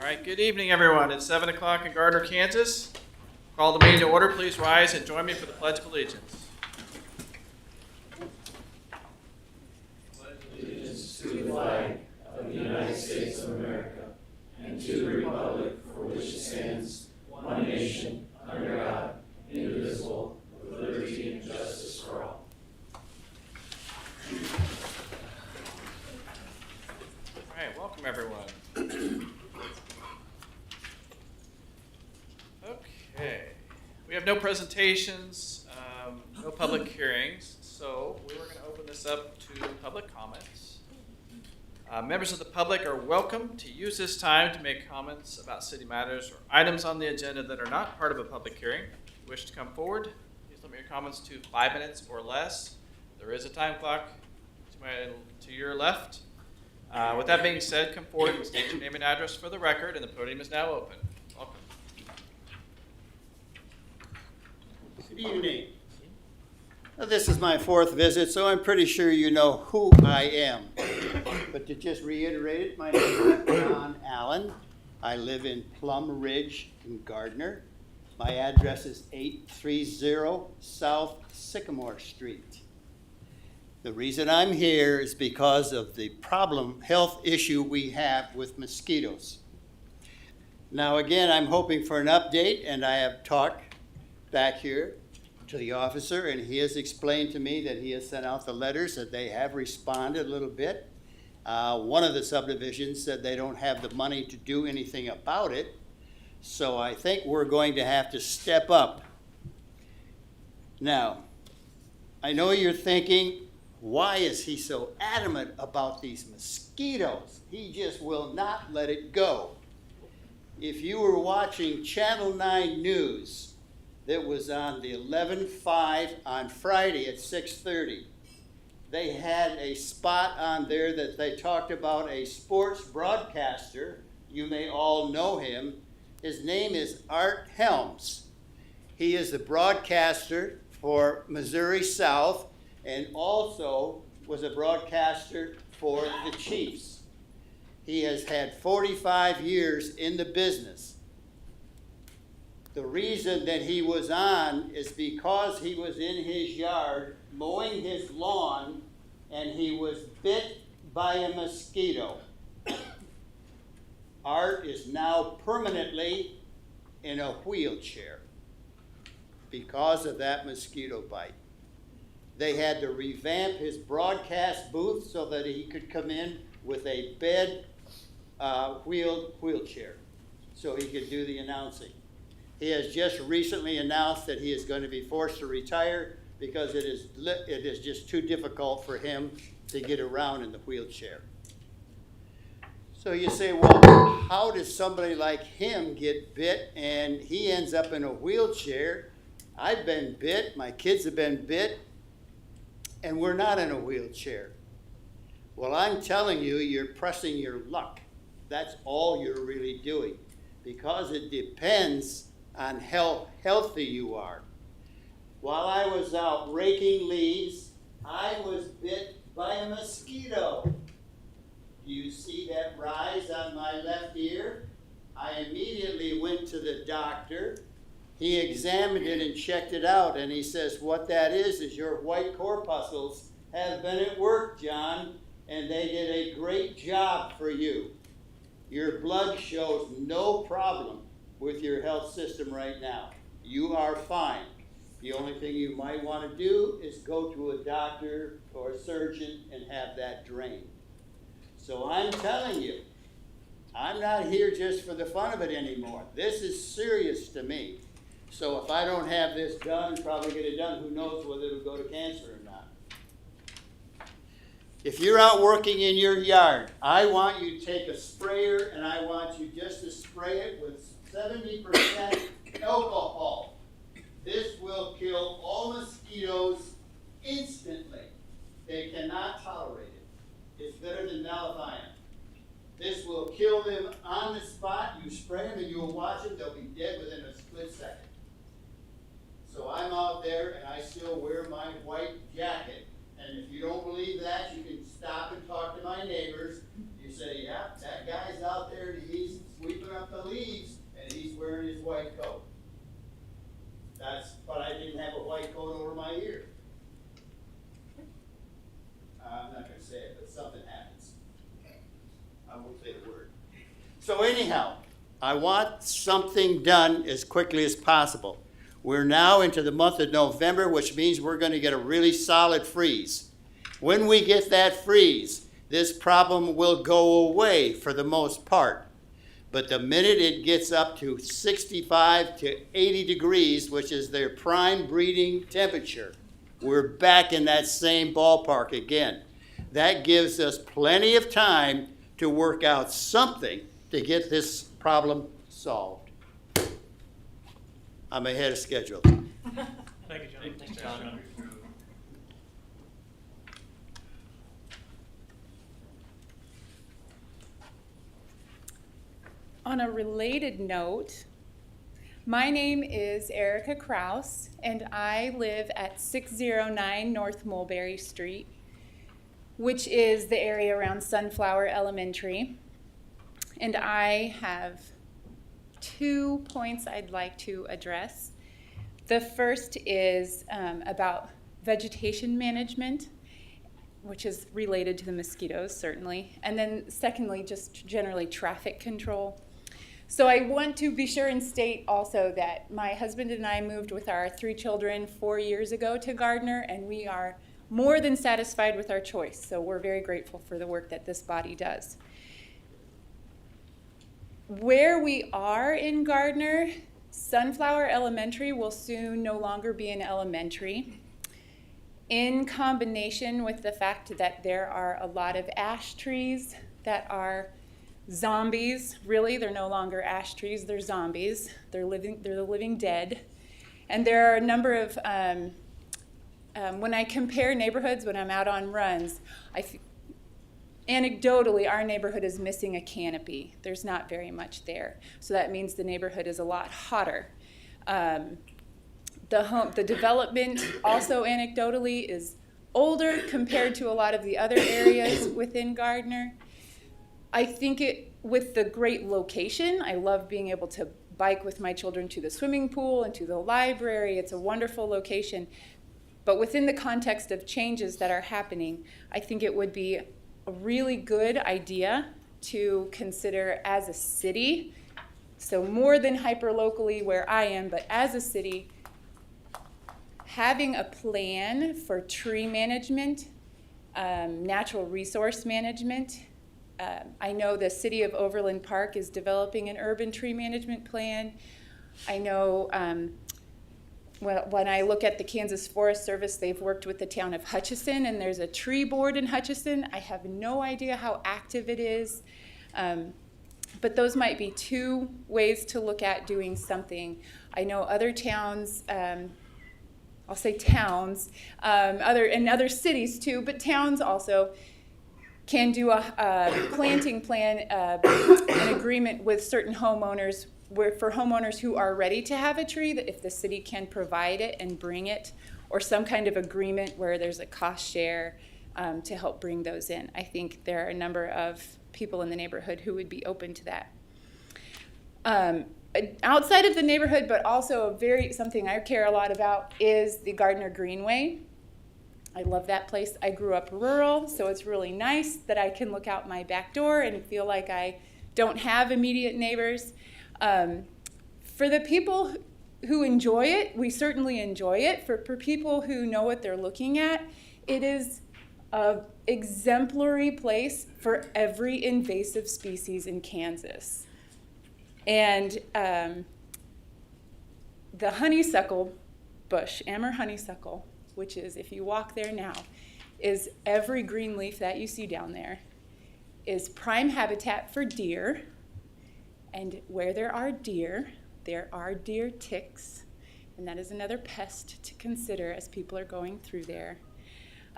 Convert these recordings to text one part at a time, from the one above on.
All right, good evening, everyone. It's 7 o'clock in Gardner, Kansas. Call the meeting to order. Please rise and join me for the Pledge of Allegiance. Allegiance to the flag of the United States of America and to the republic for which it stands, one nation, under God, indivisible, with liberty and justice for all. All right, welcome, everyone. Okay, we have no presentations, no public hearings, so we were going to open this up to public comments. Members of the public are welcome to use this time to make comments about city matters or items on the agenda that are not part of a public hearing. If you wish to come forward, please limit your comments to 5 minutes or less. There is a time clock to your left. With that being said, come forward and state your name and address for the record, and the podium is now open. Welcome. Good evening. Now, this is my fourth visit, so I'm pretty sure you know who I am. But to just reiterate it, my name is John Allen. I live in Plum Ridge in Gardner. My address is 830 South Sycamore Street. The reason I'm here is because of the health issue we have with mosquitoes. Now again, I'm hoping for an update, and I have talked back here to the officer, and he has explained to me that he has sent out the letters, that they have responded a little bit. One of the subdivisions said they don't have the money to do anything about it, so I think we're going to have to step up. Now, I know you're thinking, why is he so adamant about these mosquitoes? He just will not let it go. If you were watching Channel 9 News, that was on the 11/5 on Friday at 6:30. They had a spot on there that they talked about a sports broadcaster. You may all know him. His name is Art Helms. He is the broadcaster for Missouri South and also was a broadcaster for the Chiefs. He has had 45 years in the business. The reason that he was on is because he was in his yard mowing his lawn and he was bit by a mosquito. Art is now permanently in a wheelchair because of that mosquito bite. They had to revamp his broadcast booth so that he could come in with a bed wheelchair so he could do the announcing. He has just recently announced that he is going to be forced to retire because it is just too difficult for him to get around in the wheelchair. So you say, well, how does somebody like him get bit and he ends up in a wheelchair? I've been bit, my kids have been bit, and we're not in a wheelchair. Well, I'm telling you, you're pressing your luck. That's all you're really doing, because it depends on how healthy you are. While I was out raking leaves, I was bit by a mosquito. Do you see that rise on my left ear? I immediately went to the doctor. He examined it and checked it out, and he says, what that is your white corpuscles have been at work, John, and they did a great job for you. Your blood shows no problem with your health system right now. You are fine. The only thing you might want to do is go to a doctor or a surgeon and have that drained. So I'm telling you, I'm not here just for the fun of it anymore. This is serious to me. So if I don't have this done, probably get it done, who knows whether it'll go to cancer or not. If you're out working in your yard, I want you to take a sprayer and I want you just to spray it with 70% alcohol. This will kill all mosquitoes instantly. They cannot tolerate it. It's better than malathion. This will kill them on the spot. You spray them and you'll watch them. They'll be dead within a split second. So I'm out there and I still wear my white jacket. And if you don't believe that, you can stop and talk to my neighbors. You say, yeah, that guy's out there and he's sweeping So anyhow, I want something done as quickly as possible. We're now into the month of November, which means we're going to get a really solid freeze. When we get that freeze, this problem will go away for the most part. But the minute it gets up to 65 to 80 degrees, which is their prime breeding temperature, we're back in that same ballpark again. That gives us plenty of time to work out something to get this problem solved. I'm ahead of schedule. Thank you, John. Thanks, John. On a related note, my name is Erica Kraus, and I live at 609 North Mulberry Street, which is the area around Sunflower Elementary. And I have 2 points I'd like to address. The first is about vegetation management, which is related to the mosquitoes, certainly. And then secondly, just generally traffic control. So I want to be sure and state also that my husband and I moved with our 3 children 4 years ago to Gardner, and we are more than satisfied with our choice. So we're very grateful for the work that this body does. Where we are in Gardner, Sunflower Elementary will soon no longer be an elementary. In combination with the fact that there are a lot of ash trees that are zombies. Really, they're no longer ash trees, they're zombies. They're the living dead. And there are a number of, when I compare neighborhoods, when I'm out on runs, anecdotally, our neighborhood is missing a canopy. There's not very much there. So that means the neighborhood is a lot hotter. The development also anecdotally is older compared to a lot of the other areas within Gardner. I think with the great location, I love being able to bike with my children to the swimming pool and to the library. It's a wonderful location. But within the context of changes that are happening, I think it would be a really good idea to consider as a city, so more than hyper-locally where I am, but as a city, having a plan for tree management, natural resource management. I know the city of Overland Park is developing an urban tree management plan. I know when I look at the Kansas Forest Service, they've worked with the town of Hutchinson, and there's a tree board in Hutchinson. I have no idea how active it is, but those might be 2 ways to look at doing something. I know other towns, I'll say towns, other cities too, but towns also can do a planting plan, an agreement with certain homeowners, for homeowners who are ready to have a tree, that if the city can provide it and bring it, or some kind of agreement where there's a cost share to help bring those in. I think there are a number of people in the neighborhood who would be open to that. Outside of the neighborhood, but also something I care a lot about, is the Gardner Greenway. I love that place. I grew up rural, so it's really nice that I can look out my back door and feel like I don't have immediate neighbors. For the people who enjoy it, we certainly enjoy it. For people who know what they're looking at, it is an exemplary place for every invasive species in Kansas. And the honeysuckle bush, Amur honeysuckle, which is, if you walk there now, is every green leaf that you see down there, is prime habitat for deer. And where there are deer ticks, and that is another pest to consider as people are going through there.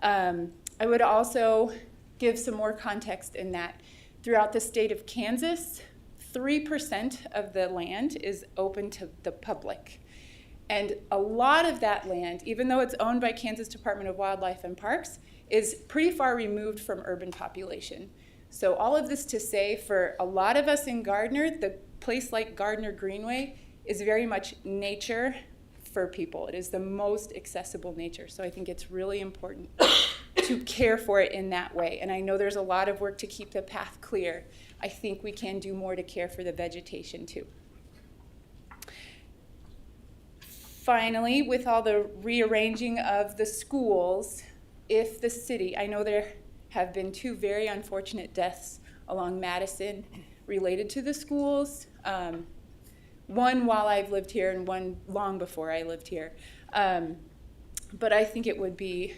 I would also give some more context in that throughout the state of Kansas, 3% of the land is open to the public. And a lot of that land, even though it's owned by Kansas Department of Wildlife and Parks, is pretty far removed from urban population. So all of this to say, for a lot of us in Gardner, the place like Gardner Greenway is very much nature for people. It is the most accessible nature. So I think it's really important to care for it in that way. And I know there's a lot of work to keep the path clear. I think we can do more to care for the vegetation too. Finally, with all the rearranging of the schools, if the city, I know there have been 2 very unfortunate deaths along Madison related to the schools. One while I've lived here and one long before I lived here. But I think it would be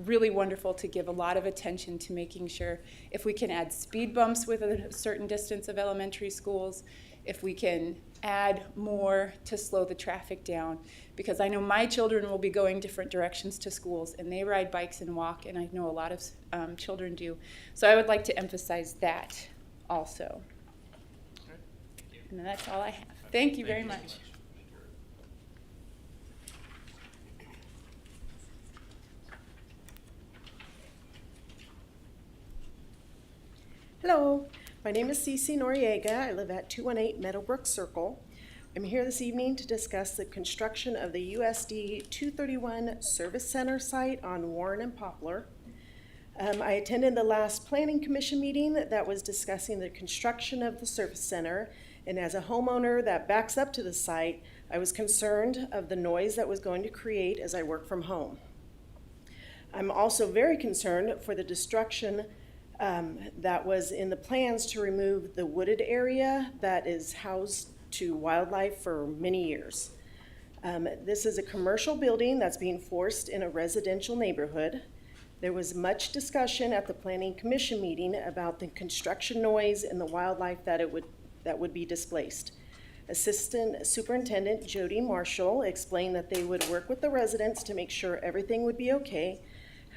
really wonderful to give a lot of attention to making sure if we can add speed bumps with a certain distance of elementary schools, if we can add more to slow the traffic down. Because I know my children will be going different directions to schools, and they ride bikes and walk, and I know a lot of children do. So I would like to emphasize that also. And that's all I have. Thank you very much. Hello, my name is Cece Noriega. I live at 218 Meadowbrook Circle. I'm here this evening to discuss the construction of the USD 231 Service Center site on Warren and Poplar. I attended the last Planning Commission meeting that was discussing the construction of the Service Center, and as a homeowner that backs up to the site, I was concerned of the noise that was going to create as I work from home. I'm also very concerned for the destruction that was in the plans to remove the wooded area that is housed to wildlife for many years. This is a commercial building that's being forced in a residential neighborhood. There was much discussion at the Planning Commission meeting about the construction noise and the wildlife that would be displaced. Assistant Superintendent Jody Marshall explained that they would work with the residents to make sure everything would be okay.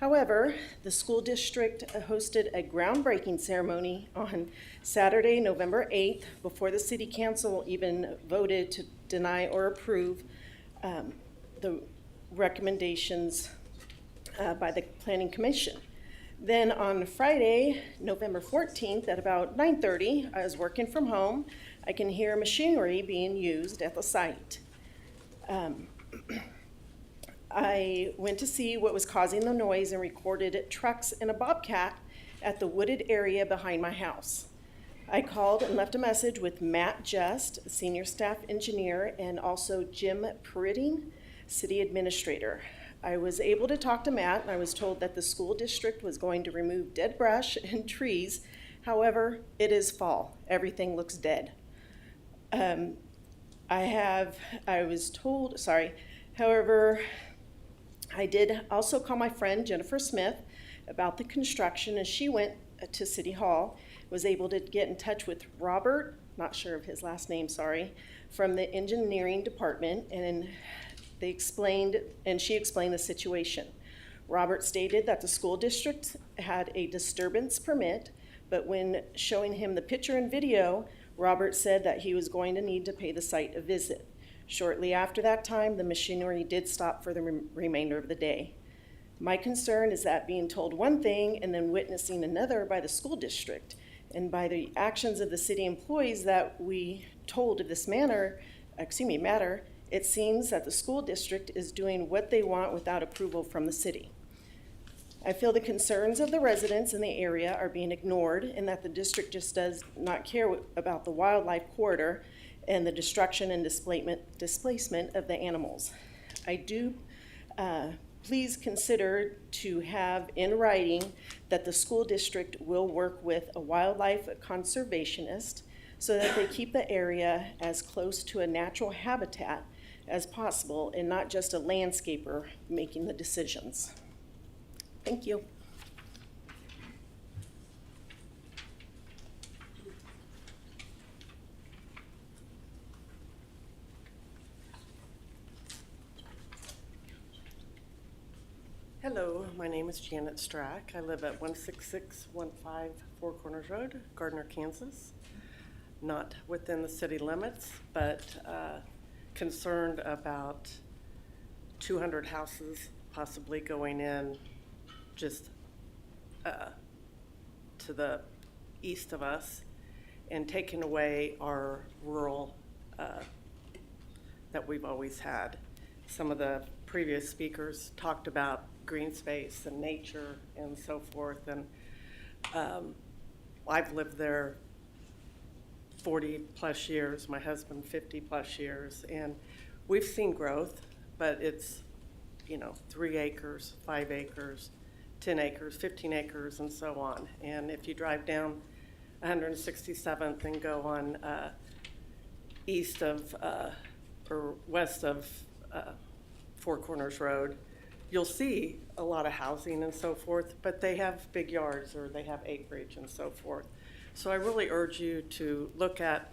However, the school district hosted a groundbreaking ceremony on Saturday, November 8th, before the city council even voted to deny or approve the recommendations by the Planning Commission. Then on Friday, November 14th, at about 9:30, I was working from home. I can hear machinery being used at the site. I went to see what was causing the noise and recorded trucks and a bobcat at the wooded area behind my house. I called and left a message with Matt Just, senior staff engineer, and also Jim Peritting, city administrator. I was able to talk to Matt, and I was told that the school district was going to remove dead brush and trees. However, it is fall. Everything looks dead. However, I did also call my friend Jennifer Smith about the construction, and she went to City Hall, was able to get in touch with Robert, not sure of his last name, sorry, from the engineering department, and she explained the situation. Robert stated that the school district had a disturbance permit, but when showing him the picture and video, Robert said that he was going to need to pay the site a visit. Shortly after that time, the machinery did stop for the remainder of the day. My concern is that being told one thing and then witnessing another by the school district and by the actions of the city employees that we told of this matter, it seems that the school district is doing what they want without approval from the city. I feel the concerns of the residents in the area are being ignored and that the district just does not care about the wildlife corridor and the destruction and displacement of the animals. I do please consider to have in writing that the school district will work with a wildlife conservationist so that they keep the area as close to a natural habitat as possible and not just a landscaper making the decisions. Thank you. Hello, my name is Janet Strack. I live at 16615 Four Corners Road, Gardner, Kansas. Not within the city limits, but concerned about 200 houses possibly going in just to the east of us and taking away our rural that we've always had. Some of the previous speakers talked about green space and nature and so forth, and I've lived there 40 plus years, my husband 50 plus years, and we've seen growth, but it's, 3 acres, 5 acres, 10 acres, 15 acres, and so on. And if you drive down 167th and go on east of or west of Four Corners Road, you'll see a lot of housing and so forth, but they have big yards or they have acreage and so forth. So I really urge you to look at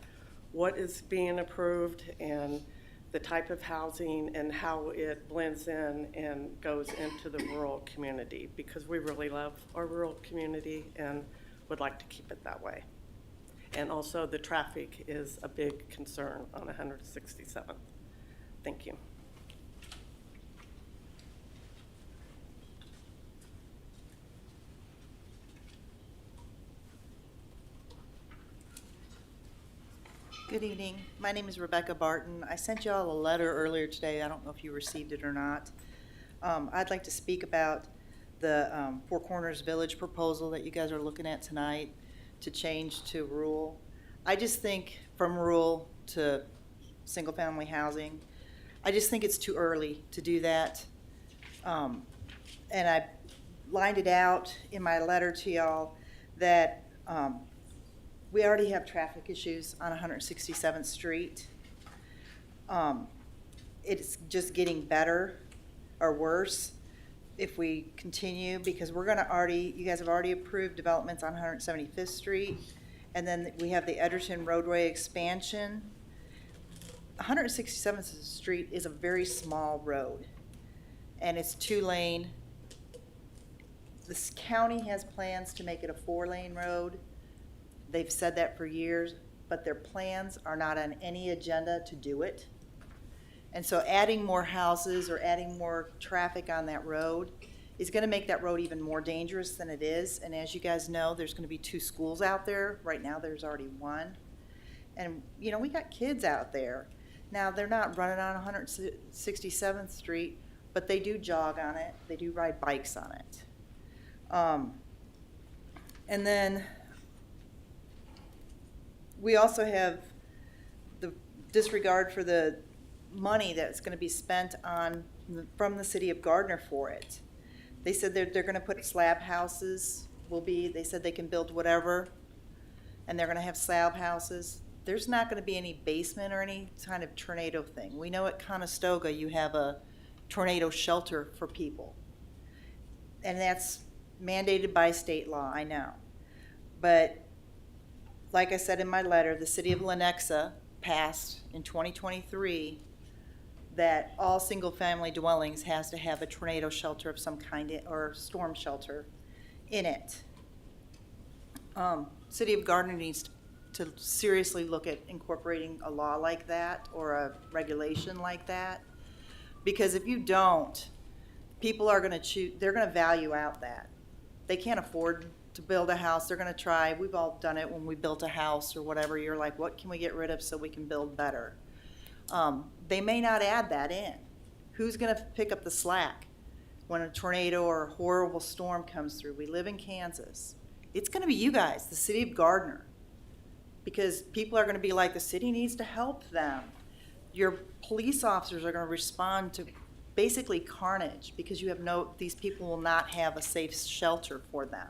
what is being approved and the type of housing and how it blends in and goes into the rural community, because we really love our rural community and would like to keep it that way. And also the traffic is a big concern on 167th. Thank you. Good evening. My name is Rebecca Barton. I sent you all a letter earlier today. I don't know if you received it or not. I'd like to speak about the Four Corners Village proposal that you guys are looking at tonight to change to rural. I just think from rural to single-family housing, I just think it's too early to do that. And I lined it out in my letter to y'all that we already have traffic issues on 167th Street. It's just getting better or worse if we continue, because we're gonna you guys have already approved developments on 175th Street, and then we have the Edgerton roadway expansion. 167th Street is a very small road, and it's 2-lane. This county has plans to make it a 4-lane road. They've said that for years, but their plans are not on any agenda to do it. And so adding more houses or adding more traffic on that road is gonna make that road even more dangerous than it is. And as you guys know, there's gonna be 2 schools out there. Right now, there's already 1. And, we got kids out there. Now, they're not running on 167th Street, but they do jog on it. They do ride bikes on it. And then we also have the disregard for the money that's going to be spent from the city of Gardner for it. They said they're going to put slab houses. They said they can build whatever, and they're going to have slab houses. There's not going to be any basement or any kind of tornado thing. We know at Conestoga you have a tornado shelter for people, and that's mandated by state law, I know. But like I said in my letter, the city of Lenexa passed in 2023 that all single-family dwellings has to have a tornado shelter of some kind or storm shelter in it. City of Gardner needs to seriously look at incorporating a law like that or a regulation like that, because if you don't, people are going to they're going to value out that. They can't afford to build a house. They're going to try. We've all done it when we built a house or whatever. You're like, what can we get rid of so we can build better? They may not add that in. Who's going to pick up the slack when a tornado or a horrible storm comes through? We live in Kansas. It's going to be you guys, the city of Gardner, because people are going to be like, the city needs to help them. Your police officers are going to respond to basically carnage because these people will not have a safe shelter for them.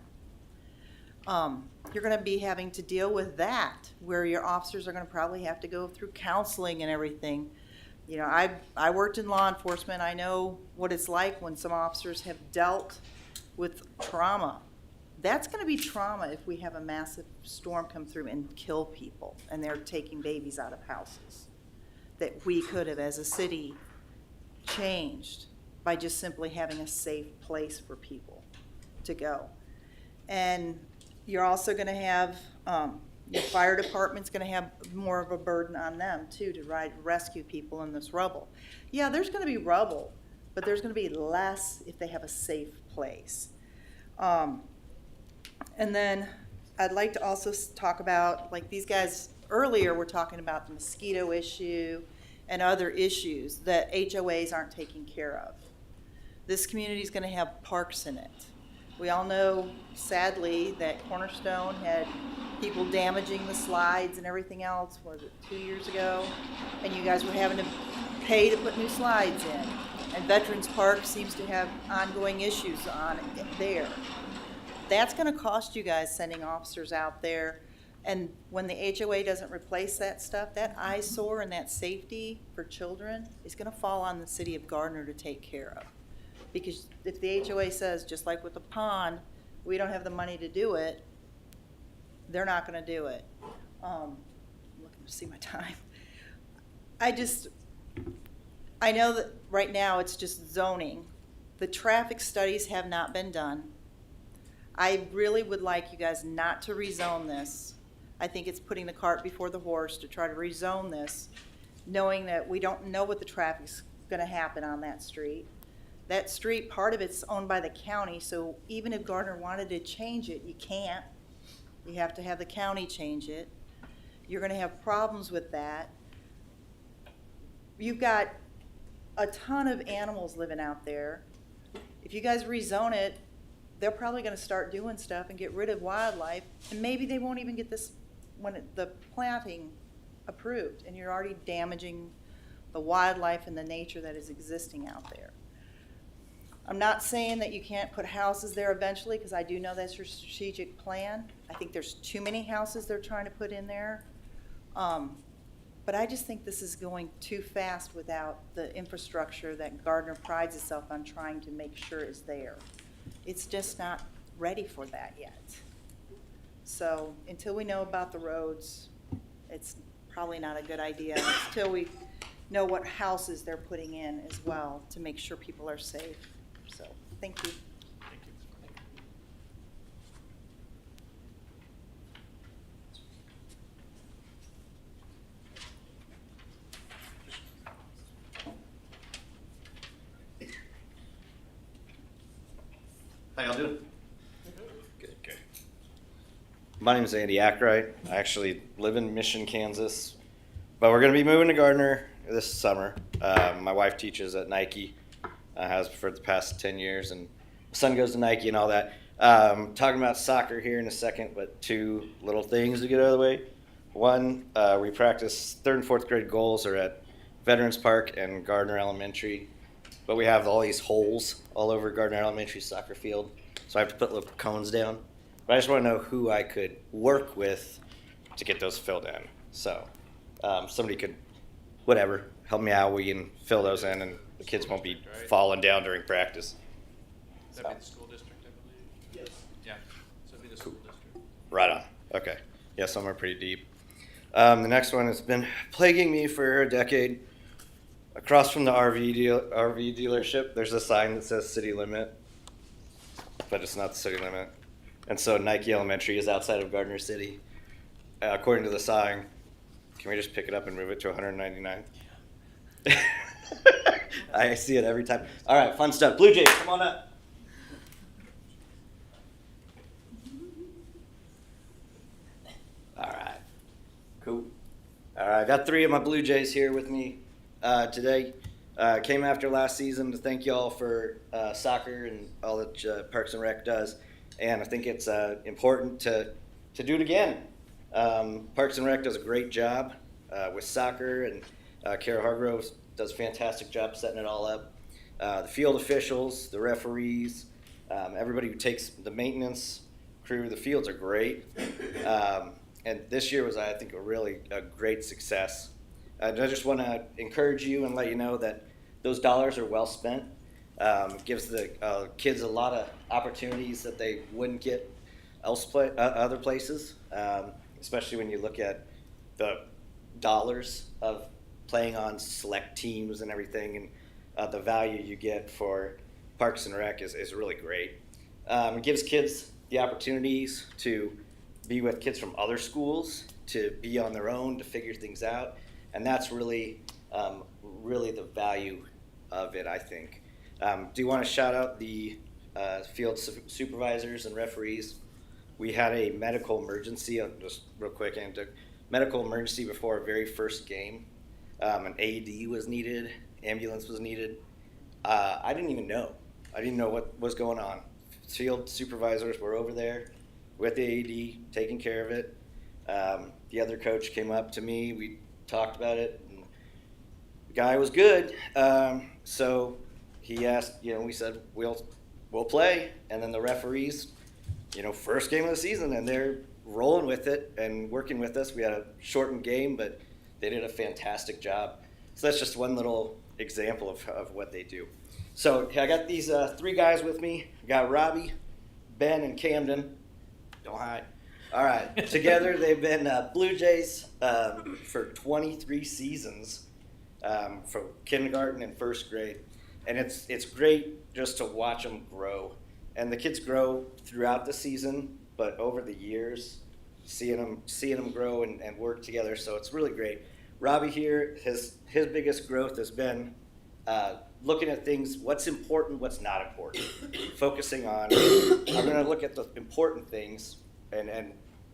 You're going to be having to deal with that, where your officers are going to probably have to go through counseling and everything. I worked in law enforcement. I know what it's like when some officers have dealt with trauma. That's going to be trauma if we have a massive storm come through and kill people, and they're taking babies out of houses that we could have, as a city, changed by just simply having a safe place for people to go. And you're also going to have, your fire department's going to have more of a burden on them, too, to rescue people in this rubble. Yeah, there's going to be rubble, but there's going to be less if they have a safe place. And then I'd like to also talk about, like these guys earlier were talking about the mosquito issue and other issues that HOAs aren't taking care of. This community is going to have parks in it. We all know, sadly, that Cornerstone had people damaging the slides and everything else, was it 2 years ago? And you guys were having to pay to put new slides in. And Veterans Park seems to have ongoing issues on it there. That's going to cost you guys sending officers out there. And when the HOA doesn't replace that stuff, that eyesore and that safety for children is going to fall on the city of Gardner to take care of. Because if the HOA says, just like with the pond, we don't have the money to do it, they're not going to do it. I'm looking to see my time. I know that right now it's just zoning. The traffic studies have not been done. I really would like you guys not to rezone this. I think it's putting the cart before the horse to try to rezone this, knowing that we don't know what the traffic's going to happen on that street. That street, part of it's owned by the county, so even if Gardner wanted to change it, you can't. You have to have the county change it. You're going to have problems with that. You've got a ton of animals living out there. If you guys rezone it, they're probably going to start doing stuff and get rid of wildlife, and maybe they won't even get this the planting approved, and you're already damaging the wildlife and the nature that is existing out there. I'm not saying that you can't put houses there eventually, because I do know that's your strategic plan. I think there's too many houses they're trying to put in there. But I just think this is going too fast without the infrastructure that Gardner prides itself on trying to make sure is there. It's just not ready for that yet. So until we know about the roads, it's probably not a good idea until we know what houses they're putting in as well to make sure people are safe. So, thank you. Thank you. How y'all doing? Good, good. My name is Andy Ackright. I actually live in Mission, Kansas, but we're going to be moving to Gardner this summer. My wife teaches at Nike, has for the past 10 years, and my son goes to Nike and all that. Talking about soccer here in a second, but two little things to get out of the way. One, we practice 3rd and 4th grade goals are at Veterans Park and Gardner Elementary. But we have all these holes all over Gardner Elementary soccer field, so I have to put little cones down. But I just want to know who I could work with to get those filled in. So somebody could, whatever, help me out. We can fill those in, and the kids won't be falling down during practice. That'd be the school district, I believe? Yes. Yeah, so it'd be the school district. Right on. Okay. Yeah, somewhere pretty deep. The next one has been plaguing me for a decade. Across from the RV dealership, there's a sign that says city limit, but it's not the city limit. And so Nike Elementary is outside of Gardner City. According to the sign, can we just pick it up and move it to 199? I see it every time. All right, fun stuff. Blue Jays, come on up. All right, cool. All right, I got 3 of my Blue Jays here with me today. Came after last season to thank y'all for soccer and all that Parks and Rec does, and I think it's important to do it again. Parks and Rec does a great job with soccer, and Kara Hargrove does a fantastic job setting it all up. The field officials, the referees, everybody who takes the maintenance crew, the fields are great. And this year was, I think, a great success. I just want to encourage you and let you know that those dollars are well spent. It gives the kids a lot of opportunities that they wouldn't get other places, especially when you look at the dollars of playing on select teams and everything, and the value you get for Parks and Rec is really great. It gives kids the opportunities to be with kids from other schools, to be on their own, to figure things out. And that's really the value of it, I think. Do you want to shout out the field supervisors and referees? We had a medical emergency, just real quick, medical emergency before our very first game. An AED was needed, ambulance was needed. I didn't even know. I didn't know what was going on. Field supervisors were over there with the AED, taking care of it. The other coach came up to me. We talked about it. And the guy was good. So he asked, we said, we'll play. And then the referees, first game of the season, and they're rolling with it and working with us. We had a shortened game, but they did a fantastic job. So that's just one little example of what they do. So I got these 3 guys with me. I got Robbie, Ben, and Camden. Don't hide. All right. Together they've been Blue Jays for 23 seasons from kindergarten and first grade. And it's great just to watch them grow. And the kids grow throughout the season, but over the years, seeing them grow and work together. So it's really great. Robbie here, his biggest growth has been looking at things, what's important, what's not important. Focusing on, I'm going to look at the important things and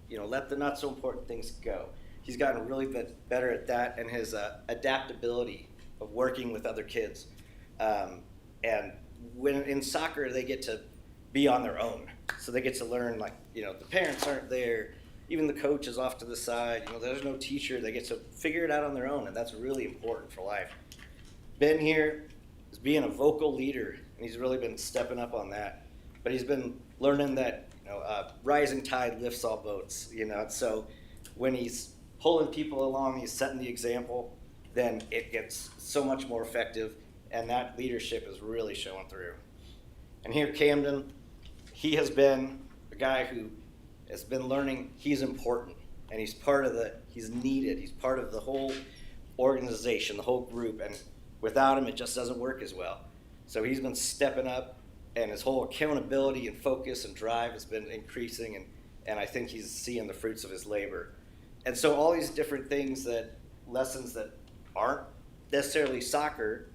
let the not so important things go. He's gotten really better at that, and his adaptability of working with other kids. And when in soccer, they get to be on their own. So they get to learn, the parents aren't there. Even the coach is off to the side. There's no teacher. They get to figure it out on their own, and that's really important for life. Ben here is being a vocal leader, and he's really been stepping up on that. But he's been learning that rising tide lifts all boats. So when he's pulling people along, he's setting the example, then it gets so much more effective, and that leadership is really showing through. And here, Camden, he has been a guy who has been learning he's important, and he's needed. He's part of the whole organization, the whole group, and without him, it just doesn't work as well. So he's been stepping up, and his whole accountability and focus and drive has been increasing, and I think he's seeing the fruits of his labor. And so all these different things, lessons that aren't necessarily soccer,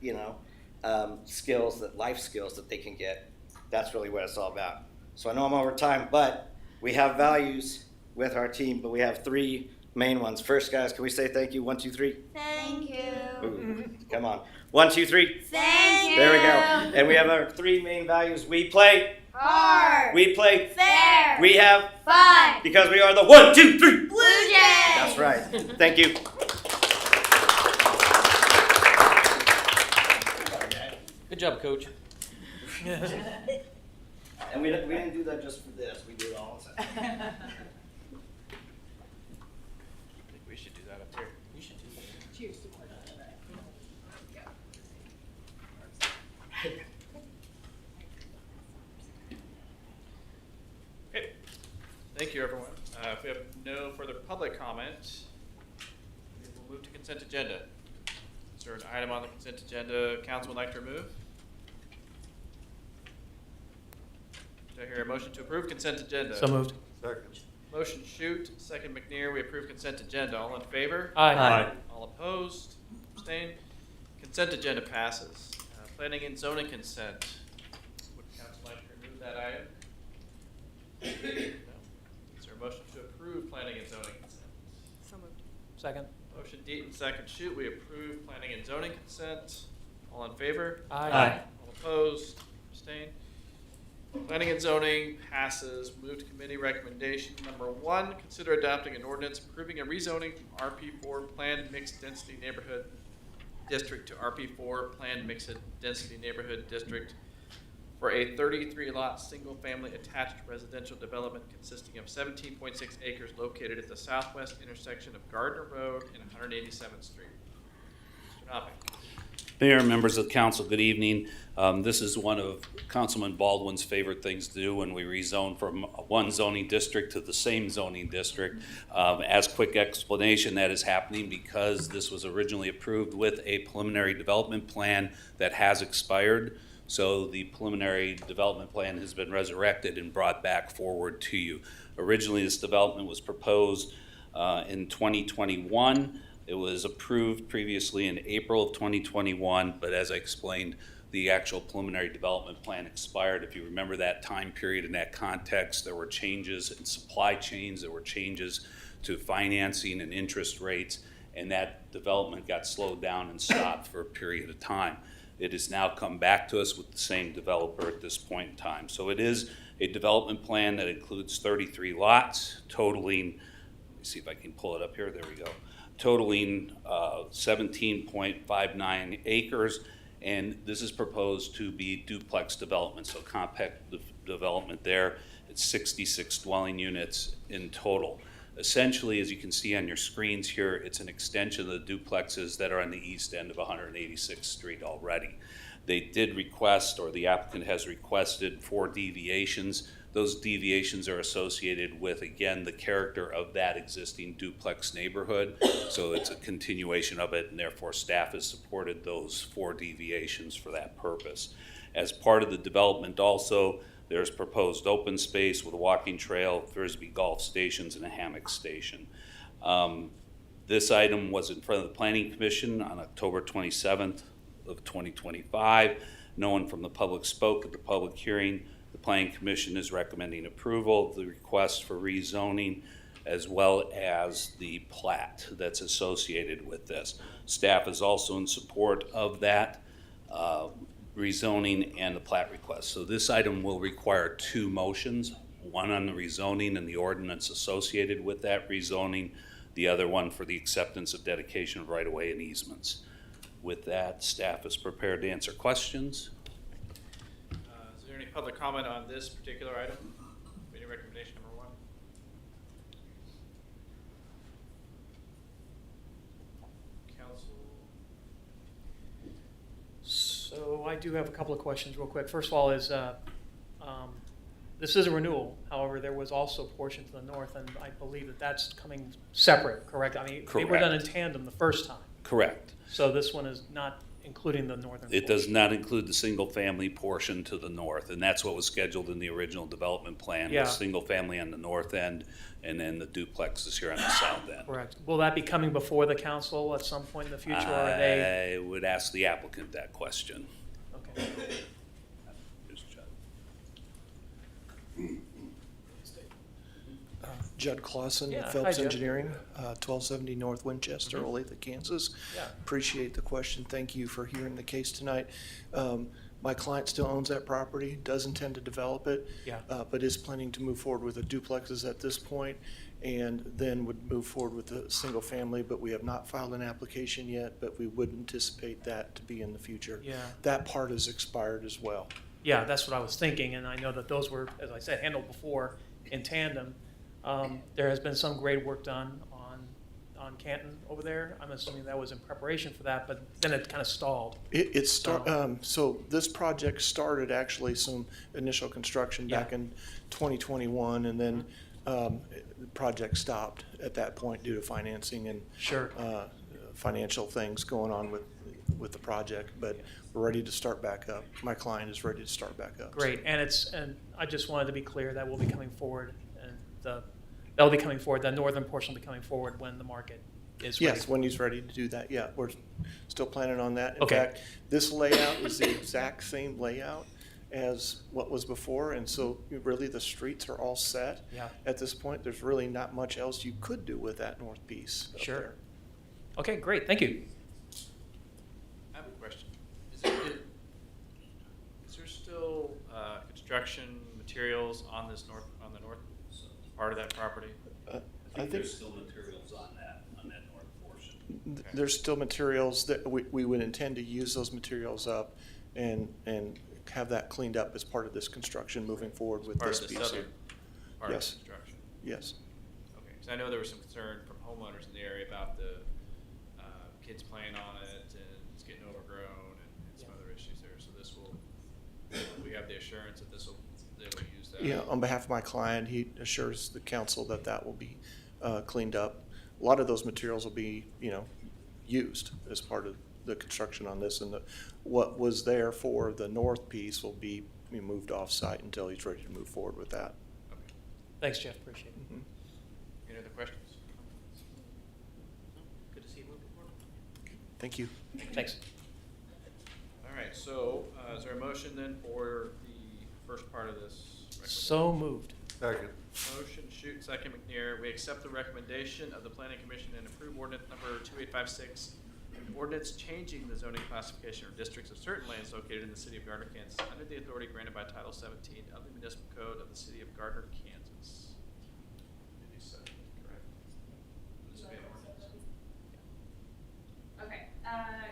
skills, life skills that they can get, that's really what it's all about. So I know I'm over time, but we have values with our team, but we have 3 main ones. First, guys, can we say thank you? 1, 2, 3. Thank you. Ooh, come on. 1, 2, 3. Thank you. There we go. And we have our 3 main values. We play Hard. We play Fair. We have Fun. Because we are the 1, 2, 3. Blue Jays. That's right. Thank you. Good job, Coach. And we didn't do that just for this. We do it all the time. I think we should do that up here. We should do that. Cheers. Okay. Thank you, everyone. If we have no further public comment, we will move to consent agenda. Is there an item on the consent agenda council would like to remove? Do I hear a motion to approve consent agenda? So moved. Motion Shoot, second McNear, we approve consent agenda. All in favor? Aye. All opposed? Abstained? Consent agenda passes. Planning and zoning consent. Would council like to remove that item? No. Is there a motion to approve planning and zoning consent? So moved. Second. Motion Deaton, second Shoot, we approve planning and zoning consent. All in favor? Aye. All opposed? Abstained? Planning and zoning passes. Move to committee recommendation number 1. Consider adopting an ordinance approving a rezoning from RP4 planned mixed density neighborhood district to RP4 planned mixed density neighborhood district for a 33-lot single-family attached residential development consisting of 17.6 acres located at the southwest intersection of Gardner Road and 187th Street. Mr. Knopping. Mayor, members of the council, good evening. This is one of Councilman Baldwin's favorite things to do when we rezone from one zoning district to the same zoning district. As quick explanation, that is happening because this was originally approved with a preliminary development plan that has expired. So the preliminary development plan has been resurrected and brought back forward to you. Originally, this development was proposed in 2021. It was approved previously in April of 2021, but as I explained, the actual preliminary development plan expired. If you remember that time period in that context, there were changes in supply chains, there were changes to financing and interest rates, and that development got slowed down and stopped for a period of time. It has now come back to us with the same developer at this point in time. So it is a development plan that includes 33 lots, totaling, let me see if I can pull it up here, there we go, totaling 17.59 acres, and this is proposed to be duplex development, so compact development there. It's 66 dwelling units in total. Essentially, as you can see on your screens here, it's an extension of the duplexes that are on the east end of 186th Street already. They did request, or the applicant has requested, 4 deviations. Those deviations are associated with, again, the character of that existing duplex neighborhood. So it's a continuation of it, and therefore staff has supported those 4 deviations for that purpose. As part of the development also, there's proposed open space with a walking trail, Frisbee golf stations, and a hammock station. This item was in front of the Planning Commission on October 27th of 2025. No one from the public spoke at the public hearing. The Planning Commission is recommending approval of the request for rezoning as well as the plat that's associated with this. Staff is also in support of that rezoning and the plat request. So this item will require 2 motions, one on the rezoning and the ordinance associated with that rezoning, the other one for the acceptance of dedication of right-of-way and easements. With that, staff is prepared to answer questions. Is there any public comment on this particular item? Any recommendation number 1? Council? So I do have a couple of questions real quick. First of all is, this is a renewal. However, there was also a portion to the north, and I believe that that's coming separate, correct? I mean, they were done in tandem the first time. Correct. So this one is not including the northern It portion. does not include the single-family portion to the north, and that's what was scheduled in the original development plan. Yeah. The single-family on the north end, and then the duplexes here on the south end. Correct. Will that be coming before the council at some point in the future, or are they? I would ask the applicant that question. Okay. Here's Judd. Judd Clausen, Yeah, hi, Phelps Judd. Engineering, 1270 North Winchester, Olathe, Kansas. Yeah. Appreciate the question. Thank you for hearing the case tonight. My client still owns that property, does intend to develop it, Yeah. but is planning to move forward with the duplexes at this point, and then would move forward with the single family, but we have not filed an application yet, but we would anticipate that to be in the future. Yeah. That part is expired as well. Yeah, that's what I was thinking, and I know that those were, as I said, handled before in tandem. There has been some great work done on Canton over there. I'm assuming that was in preparation for that, but then it kind of stalled. So this project started actually some initial construction back in 2021, and then the project stopped at that point due to financing and Sure. financial things going on with the project. But we're ready to start back up. My client is ready to start back up. Great, and I just wanted to be clear that we'll be coming forward, and that'll be coming forward, the northern portion will be coming forward when the market is ready. Yes, when he's ready to do that, yeah, we're still planning on that. In Okay. fact, this layout is the exact same layout as what was before, and so really the streets are all set. Yeah. At this point, there's really not much else you could do with that north piece up Sure. there. Okay, great, thank you. I have a question. Is there still construction materials on the north part of that property? I think there's still materials on that north portion. there's still materials that we would intend to use those materials up and have that cleaned up as part of this construction moving forward with Part this of piece this here. other part of Yes. construction? Yes. Okay, because I know there was some concern from homeowners in the area about the kids playing on it and it's getting overgrown and some other issues there. So this will, we have the assurance that they will use that. Yeah, on behalf of my client, he assures the council that that will be cleaned up. A lot of those materials will be, used as part of the construction on this, and what was there for the north piece will be moved off-site until he's ready to move forward with that. Okay. Thanks, Jeff, appreciate it. Mhm. Any other questions? Good to see you moving forward. Thank you. Thanks. All right, so is there a motion then for the first part of this? So moved. Second. Motion Shute, second McNair. We accept the recommendation of the Planning Commission and approve ordinance number 2856, an ordinance changing the zoning classification of districts of certain lands located in the city of Gardner, Kansas, under the authority granted by Title 17 of the Municipal Code of the city of Gardner, Kansas. Did you say correct? This will be an ordinance. Okay,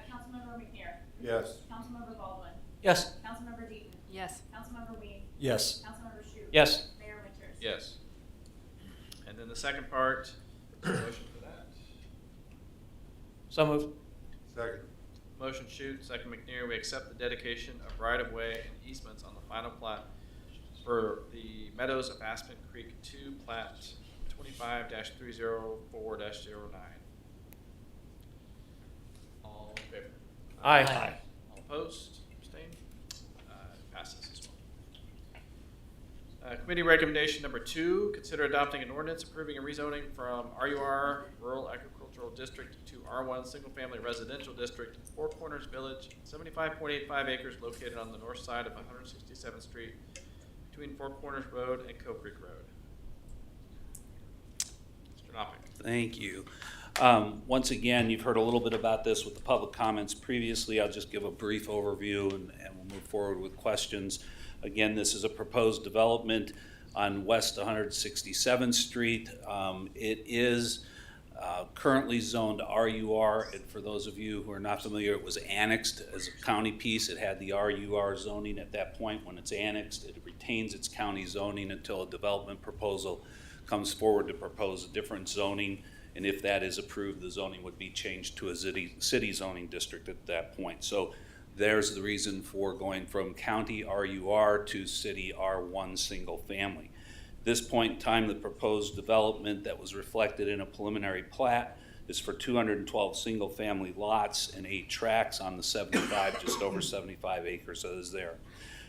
Councilmember McNair. Yes. Councilmember Baldwin. Yes. Councilmember Deaton. Yes. Councilmember Ween. Yes. Councilmember Shute. Yes. Mayor Winters. Yes. And then the second part, is there a motion for that? So moved. Second. Motion Shute, second McNair. We accept the dedication of right-of-way and easements on the final plat for the Meadows of Aspen Creek 2 plat 25-304-09. All in favor? Aye. All opposed? Abstained? Passes as well. Committee recommendation number 2, consider adopting an ordinance approving a rezoning from RUR Rural Agricultural District to R1 Single Family Residential District, Four Corners Village, 75.85 acres located on the north side of 167th Street between Four Corners Road and Coe Creek Road. Mr. Knoppick. Thank you. Once again, you've heard a little bit about this with the public comments previously. I'll just give a brief overview and we'll move forward with questions. Again, this is a proposed development on West 167th Street. It is currently zoned RUR, and for those of you who are not familiar, it was annexed as a county piece. It had the RUR zoning at that point. When it's annexed, it retains its county zoning until a development proposal comes forward to propose a different zoning, and if that is approved, the zoning would be changed to a city zoning district at that point. So there's the reason for going from county RUR to city R1 single family. At this point in time, the proposed development that was reflected in a preliminary plat is for 212 single family lots and 8 tracts on the 75, just over 75 acres that is there.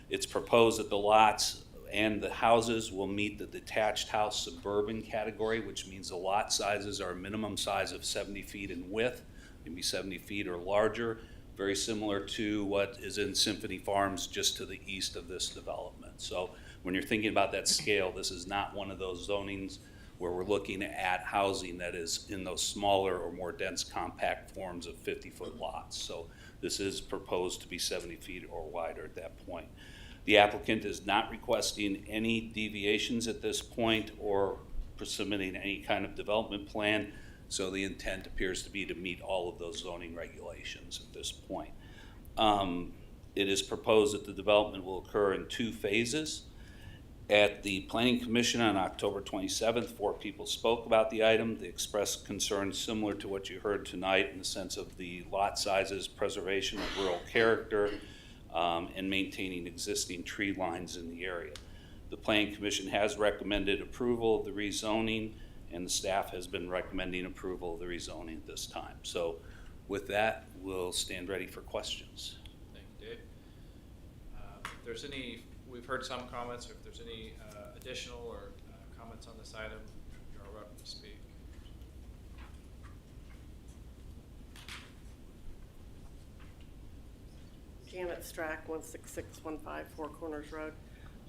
It's proposed that the lots and the houses will meet the detached house suburban category, which means the lot sizes are a minimum size of 70 feet in width, can be 70 feet or larger, very similar to what is in Symphony Farms just to the east of this development. So when you're thinking about that scale, this is not one of those zonings where we're looking at housing that is in those smaller or more dense compact forms of 50-foot lots. So this is proposed to be 70 feet or wider at that point. The applicant is not requesting any deviations at this point or submitting any kind of development plan, so the intent appears to be to meet all of those zoning regulations at this point. It is proposed that the development will occur in 2 phases. At the Planning Commission on October 27th, 4 people spoke about the item. They expressed concerns similar to what you heard tonight in the sense of the lot sizes, preservation of rural character, and maintaining existing tree lines in the area. The Planning Commission has recommended approval of the rezoning, and the staff has been recommending approval of the rezoning at this time. So with that, we'll stand ready for questions. Thank you, Dave. If there's any, we've heard some comments, or if there's any additional or comments on this item, you're welcome to speak. Janet Strack, 16615 Four Corners Road.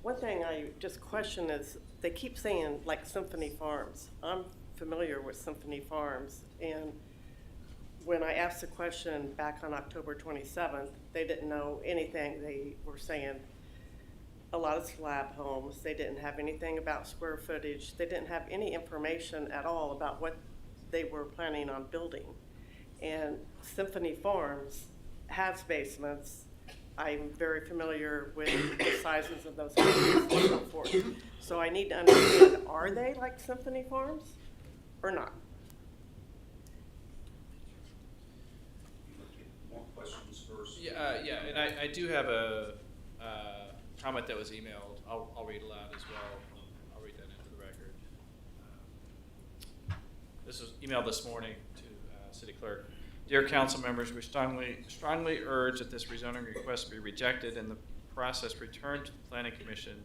One thing I just question is, they keep saying like Symphony Farms. I'm familiar with Symphony Farms, and when I asked the question back on October 27th, they didn't know anything. They were saying a lot of slab homes. They didn't have anything about square footage. They didn't have any information at all about what they were planning on building. And Symphony Farms has basements. I'm very familiar with the sizes of those houses and so forth. So I need to understand, are they like Symphony Farms or not? More questions first? Yeah, and I do have a comment that was emailed. I'll read aloud as well. I'll read that into the record. This was emailed this morning to City Clerk. Dear council members, we strongly urge that this rezoning request be rejected and the process returned to the Planning Commission.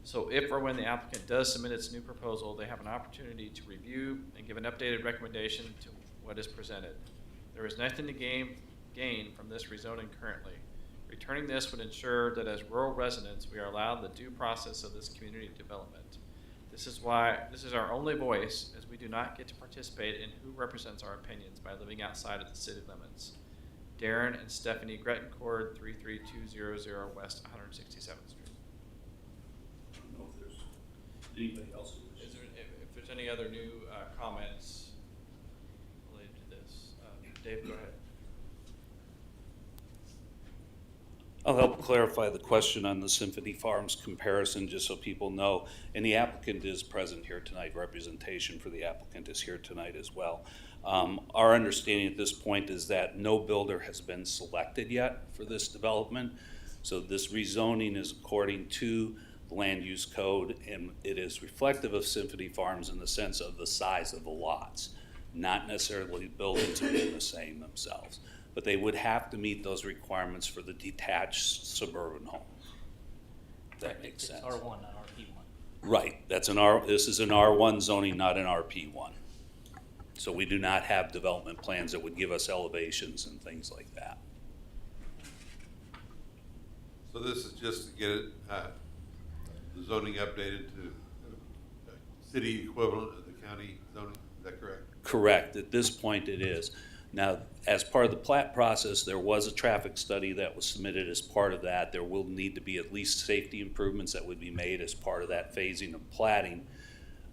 So if or when the applicant does submit its new proposal, they have an opportunity to review and give an updated recommendation to what is presented. There is nothing to gain from this rezoning currently. Returning this would ensure that as rural residents, we are allowed the due process of this community development. This is our only voice, as we do not get to participate in who represents our opinions by living outside of the city limits. Darren and Stephanie Grettencord, 33200 West 167th Street. I don't know if there's anybody else who wishes. If there's any other new comments related to this, Dave, go ahead. I'll help clarify the question on the Symphony Farms comparison, just so people know. And the applicant is present here tonight. Representation for the applicant is here tonight as well. Our understanding at this point is that no builder has been selected yet for this development. So this rezoning is according to the land use code, and it is reflective of Symphony Farms in the sense of the size of the lots, not necessarily buildings being the same themselves. But they would have to meet those requirements for the detached suburban home. If that makes sense. It's R1, not RP1. Right, this is an R1 zoning, not an RP1. So we do not have development plans that would give us elevations and things like that. So this is just to get it, the zoning updated to city equivalent of the county zoning, is that correct? Correct, at this point it is. Now, as part of the plat process, there was a traffic study that was submitted as part of that. There will need to be at least safety improvements that would be made as part of that phasing of platting.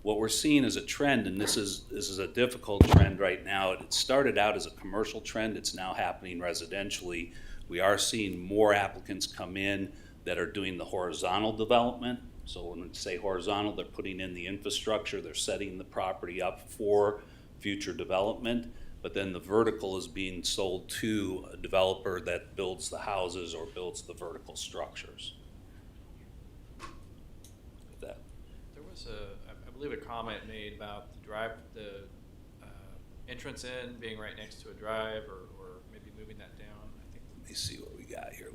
What we're seeing is a trend, and this is a difficult trend right now. It started out as a commercial trend. It's now happening residentially. We are seeing more applicants come in that are doing the horizontal development. So when we say horizontal, they're putting in the infrastructure, they're setting the property up for future development. But then the vertical is being sold to a developer that builds the houses or builds the vertical structures. That. There was I believe a comment made about the entrance in being right next to a drive, or maybe moving that down. I think. Let me see what we got here.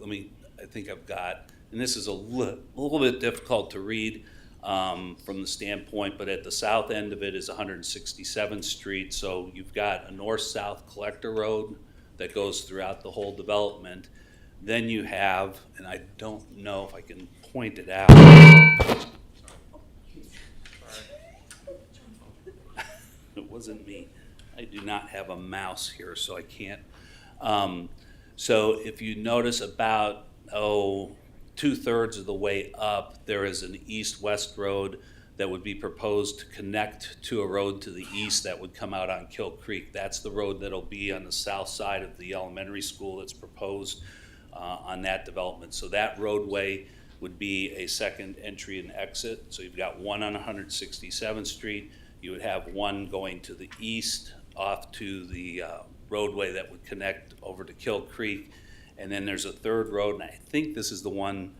I think I've got, and this is a little bit difficult to read from the standpoint, but at the south end of it is 167th Street. So you've got a north-south collector road that goes throughout the whole development. Then you have, and I don't know if I can point it out. It wasn't me. I do not have a mouse here, so I can't. So if you notice about, 2/3 of the way up, there is an east-west road that would be proposed to connect to a road to the east that would come out on Kill Creek. That's the road that'll be on the south side of the elementary school that's proposed on that development. So that roadway would be a second entry and exit. So you've got one on 167th Street. You would have one going to the east off to the roadway that would connect over to Kill Creek. And then there's a third road, and I think this is the one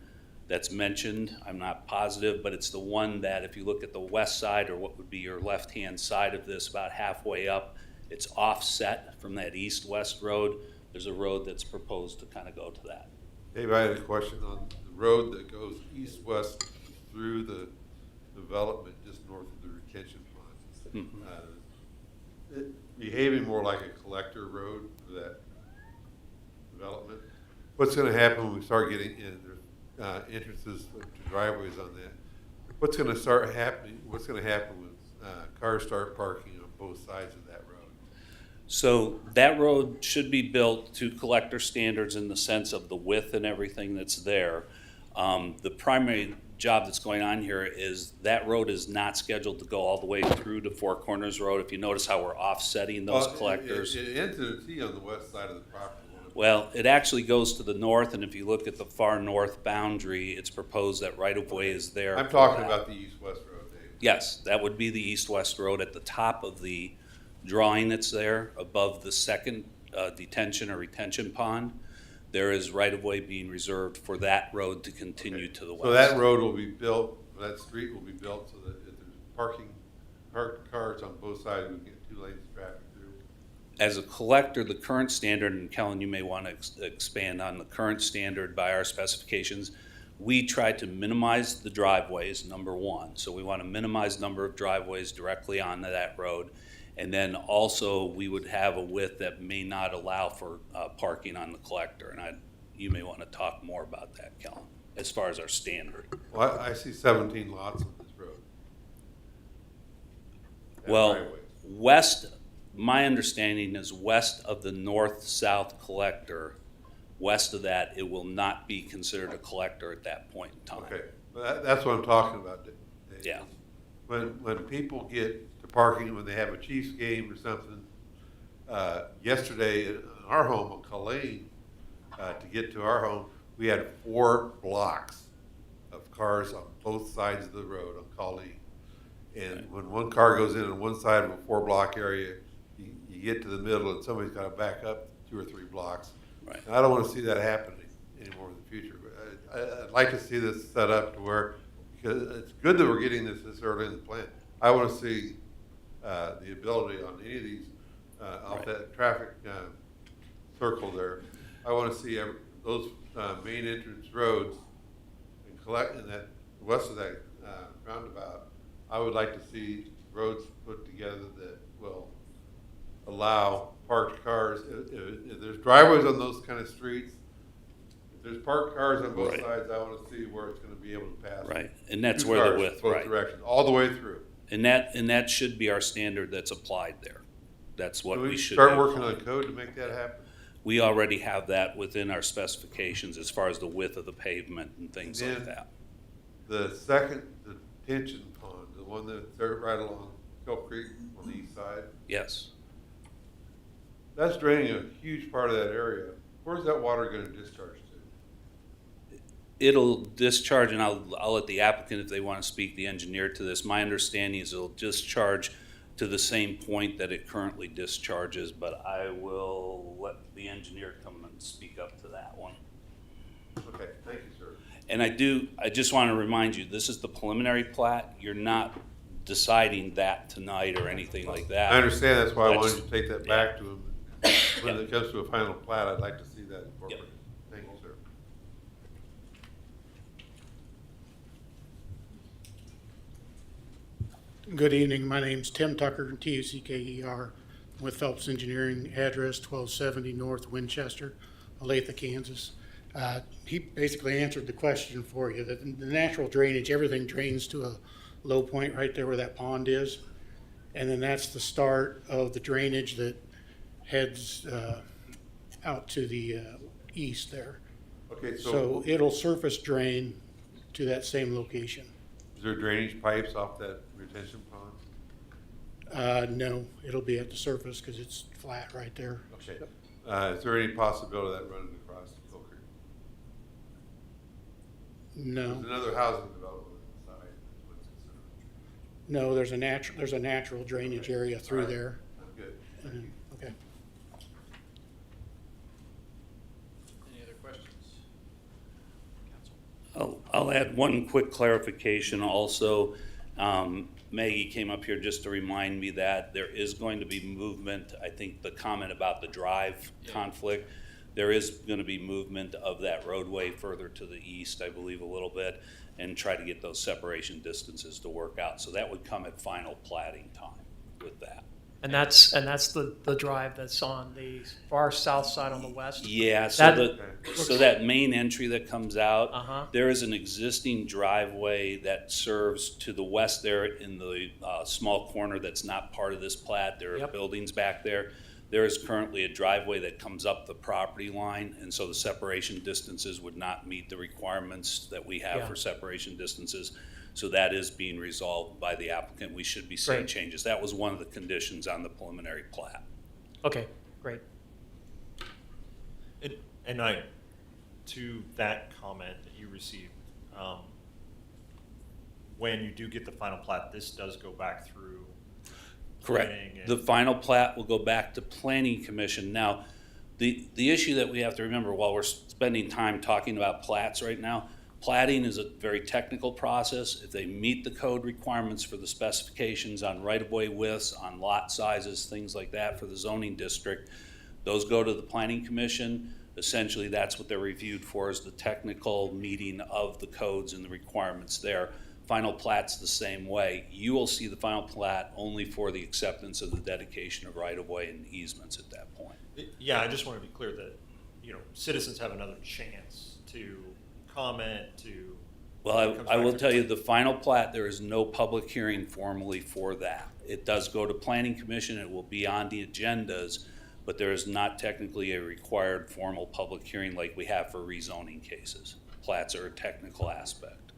that's mentioned. I'm not positive, but it's the one that if you look at the west side, or what would be your left-hand side of this, about halfway up, it's offset from that east-west road. There's a road that's proposed to kind of go to that. Dave, I had a question on the road that goes east-west through the development just north of the retention pond. Mm-hmm. It behaving more like a collector road for that development. What's going to happen when we start getting in entrances to driveways on that? What's going to start happening? What's going to happen when cars start parking on both sides of that road? So that road should be built to collector standards in the sense of the width and everything that's there. The primary job that's going on here is that road is not scheduled to go all the way through to Four Corners Road. If you notice how we're offsetting those collectors. It ends in a T on the west side of the property. Well, it actually goes to the north, and if you look at the far north boundary, it's proposed that right-of-way is there. I'm talking about the east-west road, Dave. Yes, that would be the east-west road at the top of the drawing that's there, above the second detention or retention pond. There is right-of-way being reserved for that road to continue to the west. So that road will be built, that street will be built so that if there's parked cars on both sides, we can get 2 lanes of traffic through. As a collector, the current standard, and Kellen, you may want to expand on the current standard by our specifications, we try to minimize the driveways, number one. So we want to minimize number of driveways directly onto that road. And then also we would have a width that may not allow for parking on the collector. And you may want to talk more about that, Kellen, as far as our standard. Well, I see 17 lots on this road. Well, driveway? west, my understanding is west of the north-south collector, west of that, it will not be considered a collector at that point in time. Okay, well, that's what I'm talking about, Dave. Yeah. When people get to parking, when they have a Chiefs game or something, yesterday in our home on Colleen, to get to our home, we had 4 blocks of cars on both sides of the road on Colleen. And when one car goes in on one side of a 4-block area, you get to the middle and somebody's got to back up 2 or 3 blocks. Right. And I don't want to see that happening anymore in the future. But I'd like to see this set up to where, because it's good that we're getting this early in the plan. I want to see the ability on any of these, off Right. that traffic circle there. I want to see those main entrance roads and collect in that west of that roundabout. I would like to see roads put together that will allow parked cars. If there's driveways on those kind of streets, if there's parked cars on both Right. sides, I want to see where it's going to be able to pass. Right, and that's 2 where the cars width, both right. directions, all the way through. And that should be our standard that's applied there. That's what Do we should start be working on applying. code to make that happen? We already have that within our specifications as far as the width of the pavement and things And like that. The second detention pond, the one that's right along Hill Creek on the east side, Yes. that's draining a huge part of that area. Where's that water going to discharge to? It'll discharge, and I'll let the applicant, if they want to speak, the engineer to this. My understanding is it'll discharge to the same point that it currently discharges, but I will let the engineer come and speak up to that one. Okay, thank you, sir. And I just want to remind you, this is the preliminary plat. You're not deciding that tonight or anything like that. I understand, that's why I That's- wanted to take that back to him. When it comes to a final plat, I'd like to see that incorporated. Thank you, sir. Good evening. My name's Tim Tucker, Tucker, with Phelps Engineering, address 1270 North Winchester, Olathe, Kansas. He basically answered the question for you, that the natural drainage, everything drains to a low point right there where that pond is. And then that's the start of the drainage that heads out to the east there. Okay, So so it'll surface drain to that same location. is there drainage pipes off that retention pond? No, it'll be at the surface because it's flat right there. Okay. Is there any possibility of that running across Hill Creek? No, There's another housing development on the side. That's what's considered. no, there's a natural drainage area through All right. there. Good. And- Okay. Any other questions? Council? I'll add one quick clarification also. Maggie came up here just to remind me that there is going to be movement. I think the comment about the drive conflict, there is going to be movement of that roadway further to the east, I believe, a little bit, and try to get those separation distances to work out. So that would come at final plating time with that. And that's the drive that's on the far south side on the west? Yeah, That- so that main entry that comes out, Uh-huh. there is an existing driveway that serves to the west there in the small corner that's not part of this plat. There are Yep. buildings back there. There is currently a driveway that comes up the property line, and so the separation distances would not meet the requirements that we have Yeah. for separation distances. So that is being resolved by the applicant. We should be seeing Great. changes. That was one of the conditions on the preliminary plat. Okay, great. And to that comment that you received, when you do get the final plat, this does go back through Correct. planning and- The final plat will go back to planning commission. Now, the issue that we have to remember while we're spending time talking about plats right now, platting is a very technical process. If they meet the code requirements for the specifications on right-of-way widths, on lot sizes, things like that for the zoning district, those go to the planning commission. Essentially, that's what they're reviewed for, is the technical meeting of the codes and the requirements there. Final plat's the same way. You will see the final plat only for the acceptance of the dedication of right-of-way and easements at that point. Yeah, I just want to be clear that, citizens have another chance to comment, to Well, Comes I back will to tell you, the final plat, there is no public hearing formally for that. It does go to planning commission, it will be on the agendas, but there is not technically a required formal public hearing like we have for rezoning cases. Plats are a technical aspect.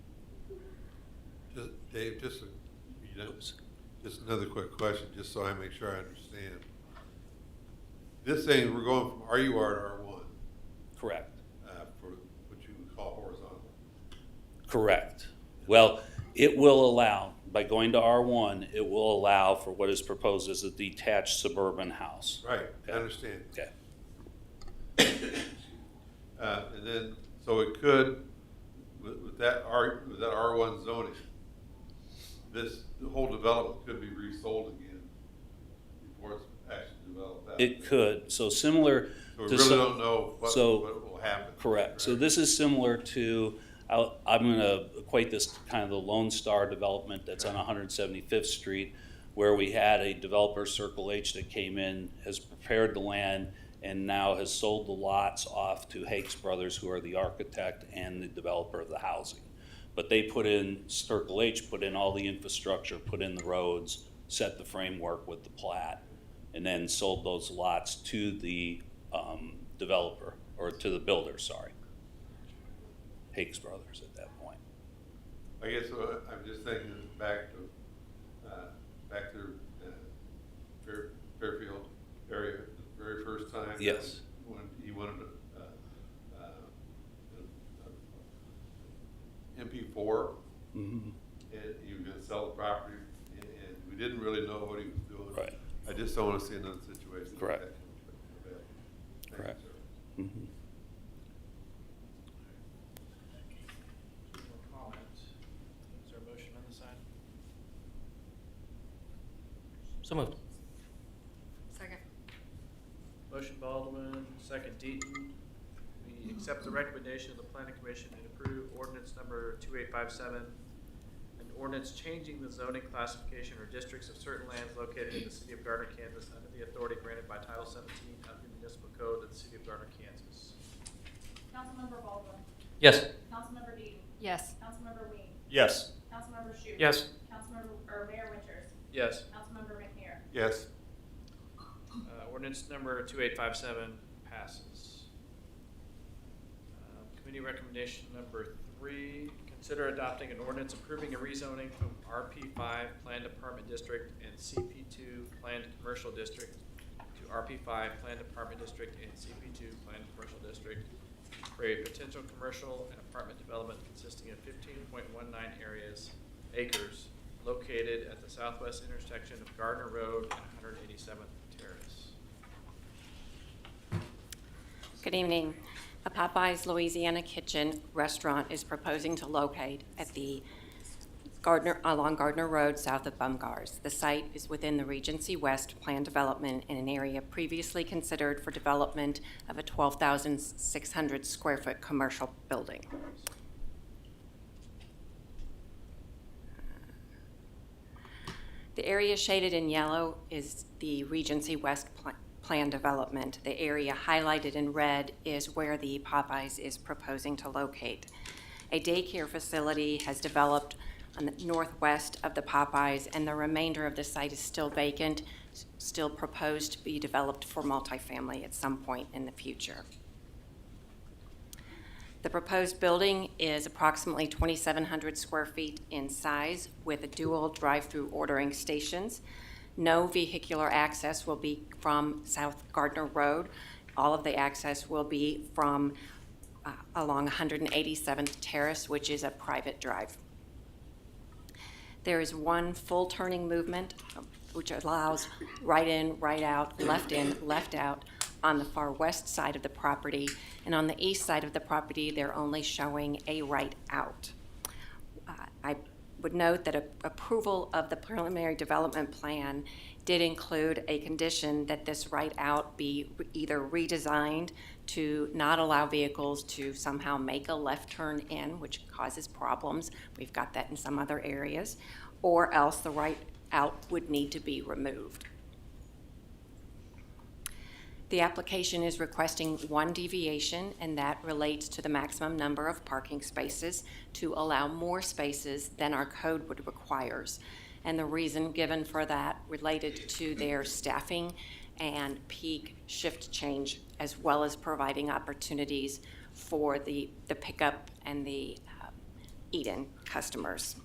Dave, just another quick question, just so I make sure I understand. This thing, we're going from RUR to R1, Correct. for what you would call horizontal. Correct. Well, it will allow, by going to R1, it will allow for what is proposed as a detached suburban house. Right, I understand. Okay. And then, so it could, with that R1 zoning, the whole development could be resold again before it's actually developed out. It could. So similar So we to really some- don't know what will happen. Correct. So Right. this is similar to, I'm going to equate this to kind of the Lone Star development that's on 175th Street, where we had a developer, Circle H, that came in, has prepared the land, and now has sold the lots off to Hakes Brothers, who are the architect and the developer of the housing. But they put in, Circle H put in all the infrastructure, put in the roads, set the framework with the plat, and then sold those lots to the developer, or to the builder, sorry. Hakes Brothers at that point. I guess I'm just thinking back to Fairfield area, the very first time. Yes. When he wanted to, MP4, Mm-hmm. and he was gonna sell the property, and we didn't really know what he was doing. Right. I just don't wanna see another situation. like Correct. that come back. Thank you, Correct. sir. Mm-hmm. More comments? Is there a motion on the side? So moved. Second. Motion Baldwin, second Deaton. We accept the recommendation of the planning commission and approve ordinance number 2857, an ordinance changing the zoning classification or districts of certain lands located in the city of Gardner, Kansas, under the authority granted by Title 17 of the municipal code of the city of Gardner, Kansas. Councilmember Baldwin. Yes. Councilmember Dean. Yes. Councilmember Ween. Yes. Councilmember Shute. Yes. Mayor Winters. Yes. Councilmember McNair. Yes. Ordinance number 2857 passes. Committee recommendation number 3, consider adopting an ordinance approving a rezoning from RP5 Planned Apartment District and CP2 Planned Commercial District to RP5 Planned Apartment District and CP2 Planned Commercial District for a potential commercial and apartment development consisting of 15.19 acres located at the southwest intersection of Gardner Road and 187th Terrace. Good evening. A Popeyes Louisiana Kitchen restaurant is proposing to locate at the along Gardner Road south of Bumgars. The site is within the Regency West plan development in an area previously considered for development of a 12,600 square foot commercial building. The area shaded in yellow is the Regency West plan development. The area highlighted in red is where the Popeyes is proposing to locate. A daycare facility has developed on the northwest of the Popeyes, and the remainder of the site is still vacant, still proposed to be developed for multifamily at some point in the future. The proposed building is approximately 2,700 square feet in size with a dual drive-through ordering stations. No vehicular access will be from South Gardner Road. All of the access will be from along 187th Terrace, which is a private drive. There is one full turning movement, which allows right in, right out, left out on the far west side of the property. And on the east side of the property, they're only showing a right out. I would note that approval of the preliminary development plan did include a condition that this right out be either redesigned to not allow vehicles to somehow make a left turn in, which causes problems. We've got that in some other areas, or else the right out would need to be removed. The application is requesting one deviation, and that relates to the maximum number of parking spaces to allow more spaces than our code would requires. And the reason given for that related to their staffing and peak shift change, as well as providing opportunities for the pickup and the eat-in customers.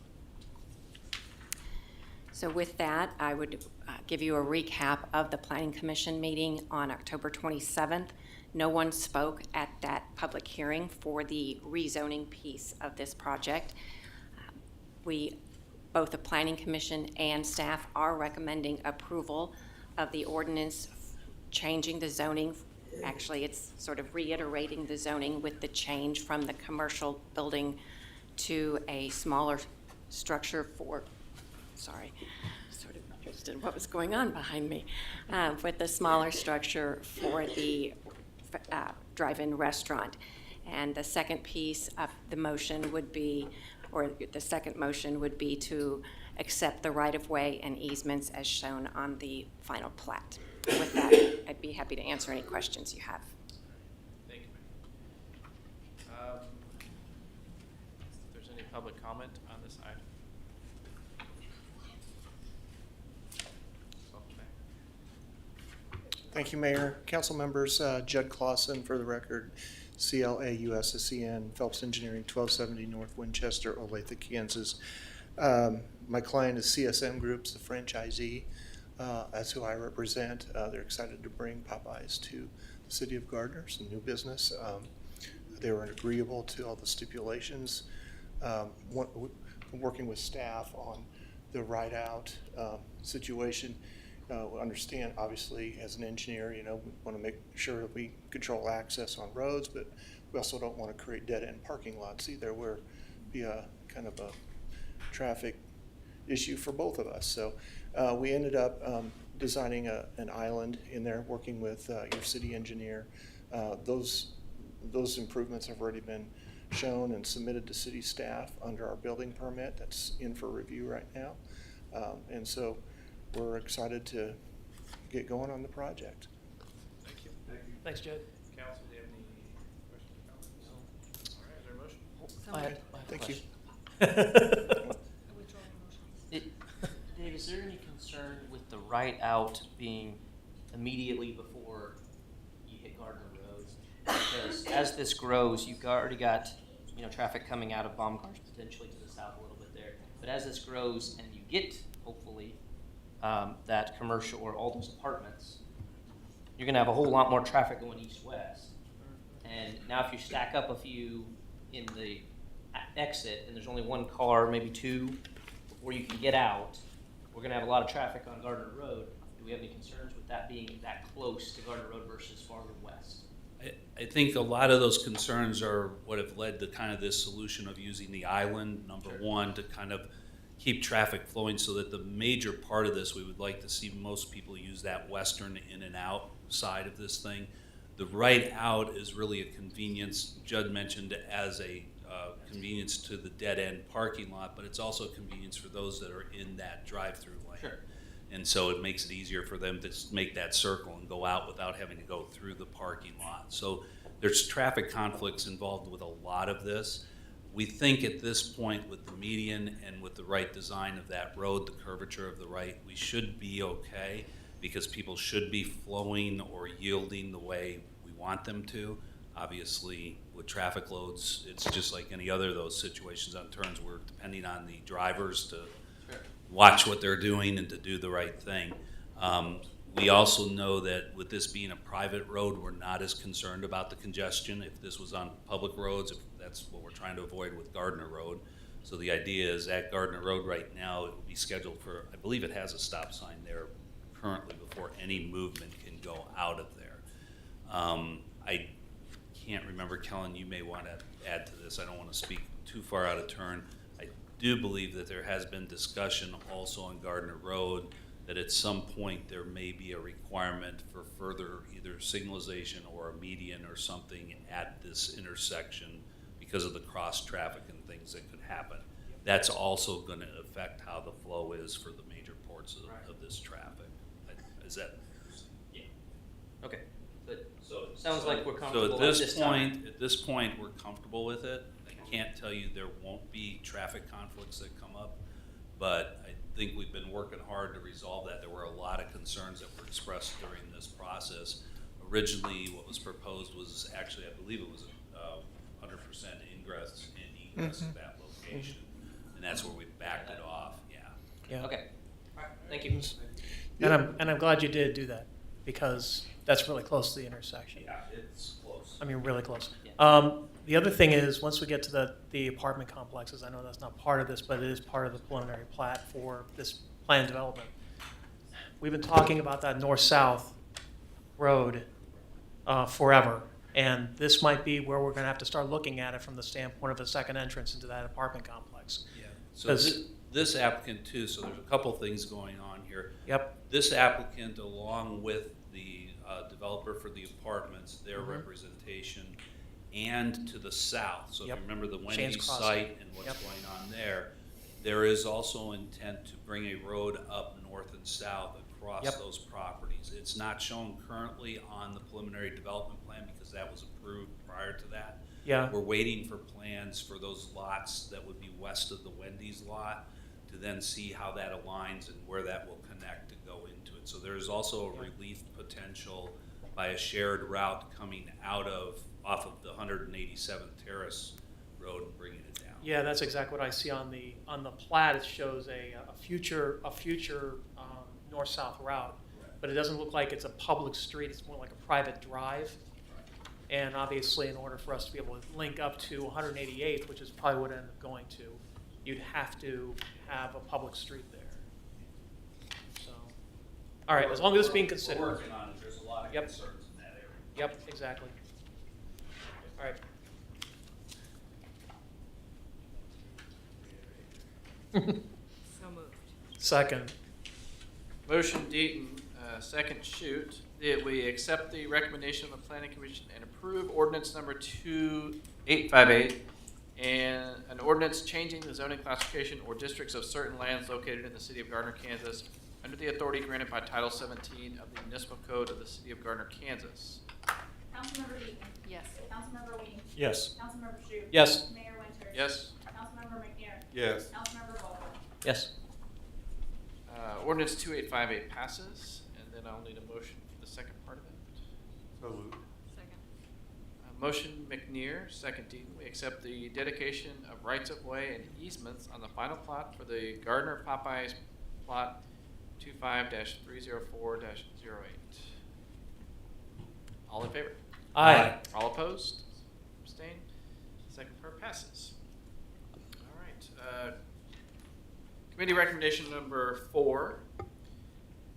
So with that, I would give you a recap of the Planning Commission meeting on October 27th. No one spoke at that public hearing for the rezoning piece of this project. Both the Planning Commission and staff are recommending approval of the ordinance changing the zoning. Actually, it's sort of reiterating the zoning with the change from the commercial building to a smaller structure for, sorry, sort of interested in what was going on behind me, with the smaller structure for the drive-in restaurant. And the second piece of the motion would be, or the second motion would be to accept the right-of-way and easements as shown on the final plat. With that, I'd be happy to answer any questions you have. Thank you. If there's any public comment on this item. Thank you, Mayor. Council members, Judd Clausen for the record, CLAUSSEN, Phelps Engineering, 1270 North Winchester, Olathe, Kansas. My client is CSM Groups, the franchisee. That's who I represent. They're excited to bring Popeyes to the city of Gardner, some new business. They were agreeable to all the stipulations. Working with staff on the ride-out situation. Understand, obviously, as an engineer, we want to make sure that we control access on roads, but we also don't want to create dead-end parking lots either, where be a kind of a traffic issue for both of us. So we ended up designing an island in there, working with your city engineer. Those improvements have already been shown and submitted to city staff under our building permit. That's in for review right now. And so we're excited to get going on the project. Thank you. Thank you. Thanks, Judd. Council, do you have any questions or comments? No. All right, is there a motion? I have a Thank you. Dave, is there any concern with the right out being immediately before you hit Gardner Road? Because as this grows, you've already got traffic coming out of Baumgart's potentially to the south a little bit there. But as this grows and you get, hopefully, that commercial or all those apartments, you're going to have a whole lot more traffic going east-west. And now if you stack up a few in the exit and there's only one car, maybe two, before you can get out, we're going to have a lot of traffic on Gardner Road. Do we have any concerns with that being that close to Gardner Road versus farther west? I think a lot of those concerns are what have led to kind of this solution of using the island, number one, to kind of keep traffic flowing, so that the major part of this, we would like to see most people use that western in and out side of this thing. The right out is really a convenience. Judd mentioned as a convenience to the dead end parking lot, but it's also a convenience for those that are in that drive-through lane. Sure. And so it makes it easier for them to make that circle and go out without having to go through the parking lot. So there's traffic conflicts involved with a lot of this. We think at this point, with the median and with the right design of that road, the curvature of the right, we should be okay, because people should be flowing or yielding the way we want them to. Obviously, with traffic loads, it's just like any other of those situations on turns. We're depending on the drivers to watch what they're doing and to do the right thing. We also know that with this being a private road, we're not as concerned about the congestion. If this was on public roads, if that's what we're trying to avoid with Gardner Road. So the idea is at Gardner Road right now, it will be scheduled for, I believe it has a stop sign there currently before any movement can go out of there. I can't remember, Kellen, you may want to add to this. I don't want to speak too far out of turn. I do believe that there has been discussion also on Gardner Road that at some point there may be a requirement for further either signalization or a median or something at this intersection because of the cross traffic and things that could happen. That's also going to affect how the flow is for the major ports of this traffic. Is that? Yeah. Okay. But, so it sounds like we're So comfortable at at this time. point, we're comfortable with it. I can't tell you there won't be traffic conflicts that come up, but I think we've been working hard to resolve that. There were a lot of concerns that were expressed during this process. Originally, what was proposed was actually, I believe it was 100% ingress and egress at that location, and that's where we backed it off. Yeah. Yeah. Okay, all right, thank you. And I'm glad you did do that, because that's really close to the intersection. Yeah, it's close. I mean, really close. Yeah. The other thing is, once we get to the apartment complexes, I know that's not part of this, but it is part of the preliminary plat for this planned development. We've been talking about that north-south road forever, and this might be where we're gonna have to start looking at it from the standpoint of a second entrance into that apartment complex. Yeah. So this applicant too, so there's a couple things going on here. Yep. This applicant, along with the developer for the apartments, their Mhm. representation, and to the south. So if Yep. you remember the Shane's Wendy's Crossing. site and what's Yep. going on there, there is also intent to bring a road up north and south across Yep. those properties. It's not shown currently on the preliminary development plan because that was approved prior to that. Yeah. We're waiting for plans for those lots that would be west of the Wendy's lot to then see how that aligns and where that will connect to go into it. So there's also a relief potential by a shared route coming off of the 187th Terrace Road and bringing it down. Yeah, that's exactly what I see on the plat. It shows a future north-south route, but it doesn't look like it's a public street. It's more like a private drive. And obviously, in order for us to be able to link up to 188th, which is probably what it ended up going to, you'd have to have a public street there. So, all right, as long as it's being considered. We're working on it. There's a lot of Yep. concerns in that area. Yep, exactly. All right. So moved. Second. Motion Deaton, second Shoot, that we accept the recommendation of the Planning Commission and approve ordinance number 2858 and an ordinance changing the zoning classification or districts of certain lands located in the city of Gardner, Kansas under the authority granted by Title 17 of the Municipal Code of the city of Gardner, Kansas. Councilmember Deaton. Yes. Councilmember Ween. Yes. Councilmember Shute. Yes. Mayor Winters. Yes. Councilmember McNair. Yes. Councilmember Baldwin. Yes. Ordinance 2858 passes, and then I'll need a motion for the second part of it. So moved. Second. Motion McNair, second Deaton. We accept the dedication of rights-of-way and easements on the final plot for the Gardner Popeyes plot 25-304-08. All in favor? Aye. All opposed? Abstain? Second part passes. All right. Committee recommendation number 4.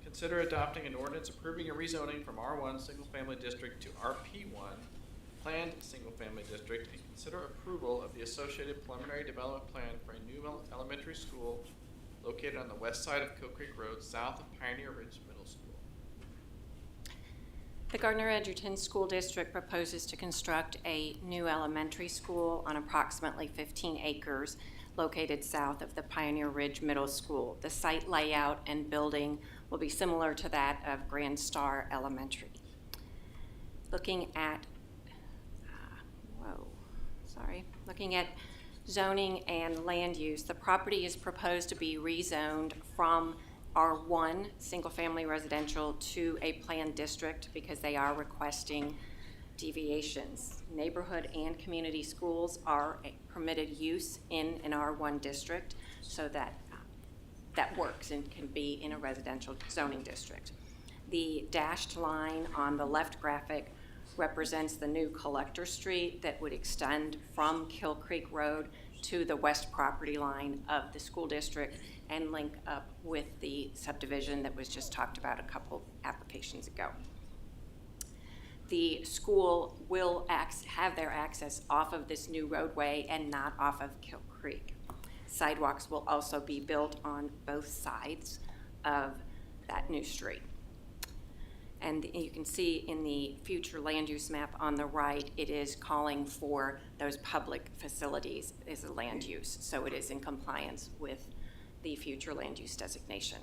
Consider adopting an ordinance approving a rezoning from R1 Single Family District to RP1 Planned Single Family District, and consider approval of the associated preliminary development plan for a new elementary school located on the west side of Kill Creek Road, south of Pioneer Ridge Middle School. The Gardner-Edgerton School District proposes to construct a new elementary school on approximately 15 acres located south of the Pioneer Ridge Middle School. The site layout and building will be similar to that of Grand Star Elementary. Looking at zoning and land use, the property is proposed to be rezoned from R1 single-family residential to a planned district because they are requesting deviations. Neighborhood and community schools are a permitted use in an R1 district, so that works and can be in a residential zoning district. The dashed line on the left graphic represents the new collector street that would extend from Kill Creek Road to the west property line of the school district and link up with the subdivision that was just talked about a couple applications ago. The school will have their access off of this new roadway and not off of Kill Creek. Sidewalks will also be built on both sides of that new street. And you can see in the future land use map on the right, it is calling for those public facilities as a land use. So it is in compliance with the future land use designation.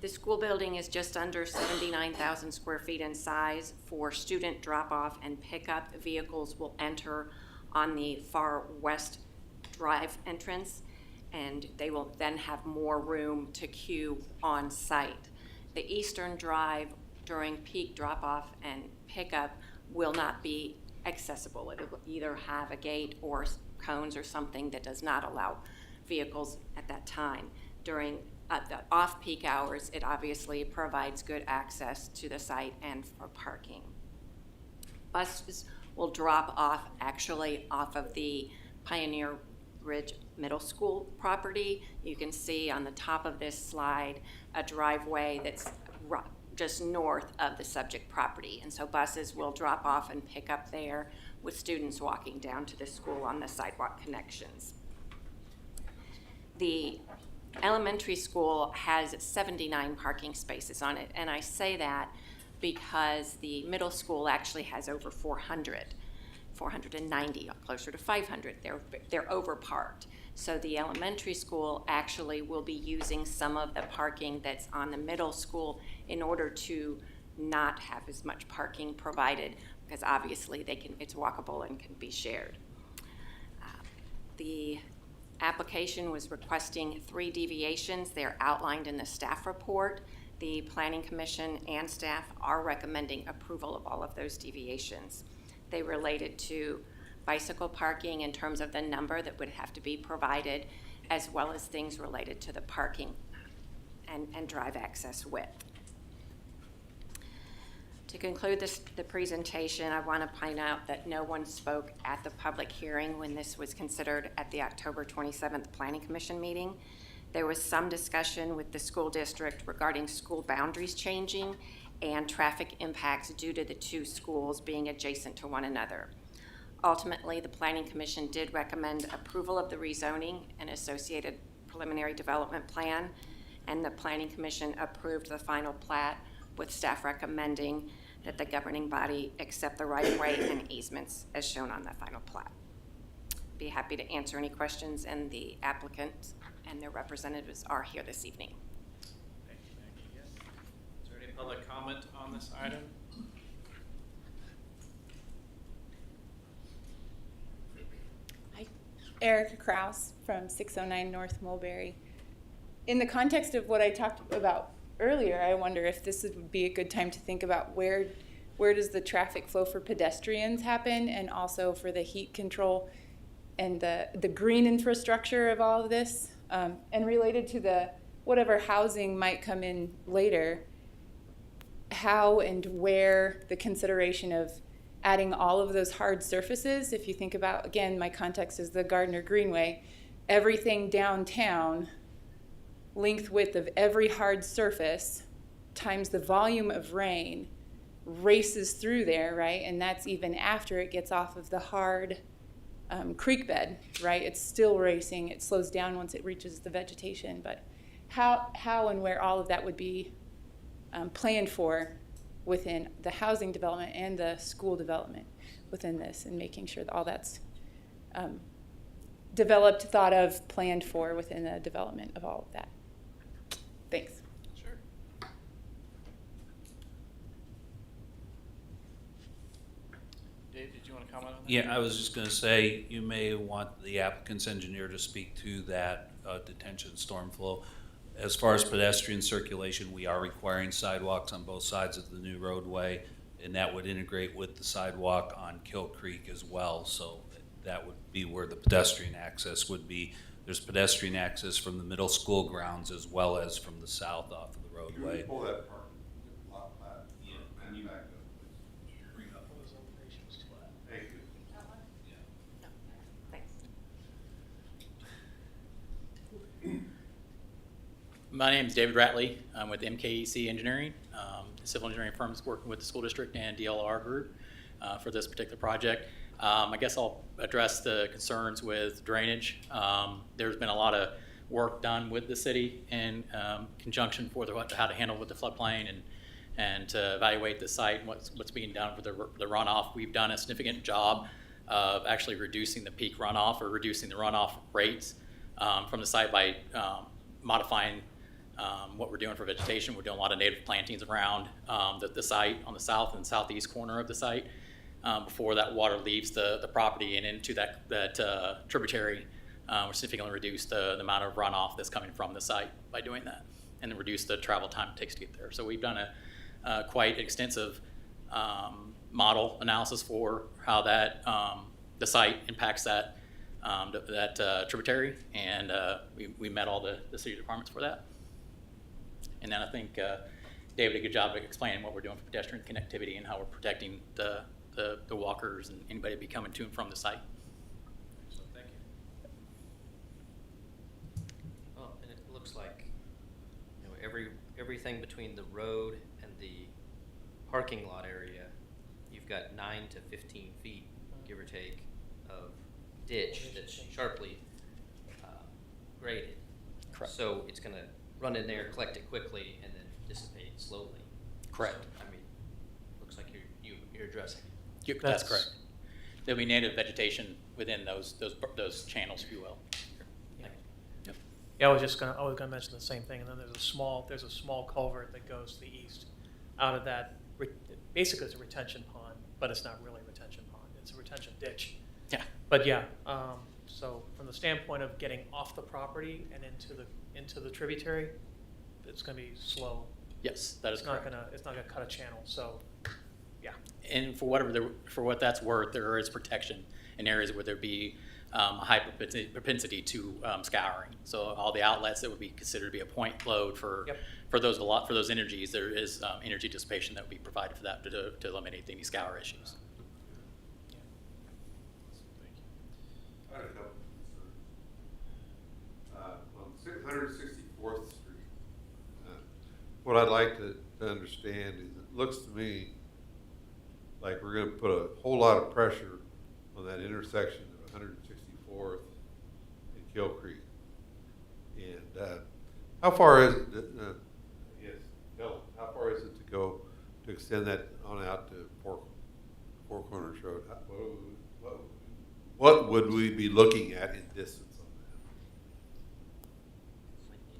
The school building is just under 79,000 square feet in size. For student drop-off and pickup, vehicles will enter on the far west drive entrance, and they will then have more room to queue on site. The eastern drive during peak drop-off and pickup will not be accessible. It will either have a gate or cones or something that does not allow vehicles at that time. During the off-peak hours, it obviously provides good access to the site and for parking. Buses will drop off actually off of the Pioneer Ridge Middle School property. You can see on the top of this slide a driveway that's just north of the subject property. And so buses will drop off and pick up there with students walking down to the school on the sidewalk connections. The elementary school has 79 parking spaces on it, and I say that because the middle school actually has over 490, closer to 500. They're overparked. So the elementary school actually will be using some of the parking that's on the middle school in order to not have as much parking provided, because obviously it's walkable and can be shared. The application was requesting 3 deviations. They're outlined in the staff report. The Planning Commission and staff are recommending approval of all of those deviations. They related to bicycle parking in terms of the number that would have to be provided, as well as things related to the parking and drive access width. To conclude the presentation, I want to point out that no one spoke at the public hearing when this was considered at the October 27th Planning Commission meeting. There was some discussion with the school district regarding school boundaries changing and traffic impacts due to the 2 schools being adjacent to one another. Ultimately, the Planning Commission did recommend approval of the rezoning and associated preliminary development plan, and the Planning Commission approved the final plat, with staff recommending that the governing body accept the right-of-way and easements as shown on the final plat. Be happy to answer any questions, and the applicant and their representatives are here this evening. Thank you. Is there any public comment on this item? Hi, Erica Kraus from 609 North Mulberry. In the context of what I talked about earlier, I wonder if this would be a good time to think about where does the traffic flow for pedestrians happen, and also for the heat control and the green infrastructure of all of this, and related to the whatever housing might come in later, how and where the consideration of adding all of those hard surfaces. If you think about, again, my context is the Gardner Greenway, everything downtown, length width of every hard surface times the volume of rain races through there, right? And that's even after it gets off of the hard creek bed, right? It's still racing. It slows down once it reaches the vegetation. But how and where all of that would be planned for within the housing development and the school development within this, and making sure that all that's developed, thought of, planned for within the development of all of that. Thanks. Sure. Dave, did you want to comment on that? Yeah, I was just going to say, you may want the applicant's engineer to speak to that detention storm flow. As far as pedestrian circulation, we are requiring sidewalks on both sides of the new roadway, and that would integrate with the sidewalk on Kill Creek as well. So that would be where the pedestrian access would be. There's pedestrian access from the middle school grounds as well as from the south off of the roadway. Pull that parking lot back. Yeah, can you back up, please? bring up those elevations to that? Thank you. Thanks. My name is David Ratley. I'm with MKEC Engineering, civil engineering firms working with the school district and DLR group for this particular project. I guess I'll address the concerns with drainage. There's been a lot of work done with the city in conjunction for how to handle with the floodplain and to evaluate the site and what's being done for the runoff. We've done a significant job of actually reducing the peak runoff or reducing the runoff rates from the site by modifying what we're doing for vegetation. We're doing a lot of native plantings around the site on the south and southeast corner of the site before that water leaves the property and into that tributary. We're significantly reduce the amount of runoff that's coming from the site by doing that, and then reduce the travel time it takes to get there. So we've done a quite extensive model analysis for how that the site impacts that tributary, and we met all the city departments for that. And then I think David did a good job of explaining what we're doing for pedestrian connectivity and how we're protecting the walkers and anybody be coming to and from the site. So thank you. Well, and it looks like, you know, everything between the road and the parking lot area, you've got 9 to 15 feet, give or take, of ditch that's sharply graded. Correct. So it's going to run in there, collect it quickly, and then dissipate slowly. Correct. So, I mean, looks like you're addressing it. That's correct. There'll be native vegetation within those channels, if you will. Yep. Yeah, I was gonna mention the same thing, and then there's a small culvert that goes to the east out of that, basically it's a retention pond, but it's not really a retention pond, it's a retention ditch. Yeah. But yeah, so from the standpoint of getting off the property and into the tributary, it's gonna be slow. Yes, that is correct. It's not gonna cut a channel, so, yeah. And for what that's worth, there is protection in areas where there be a high propensity to scouring. So all the outlets that would be considered to be a point load for those energies, there is energy dissipation that would be provided for that to eliminate any scour issues. I had a couple concerns. On 164th Street, what I'd like to understand is it looks to me like we're going to put a whole lot of pressure on that intersection of 164th and Kill Creek. And how far is it, yes, Dylan, how far is it to go to extend that on out to Four Corners Road? What would we be looking at in distance on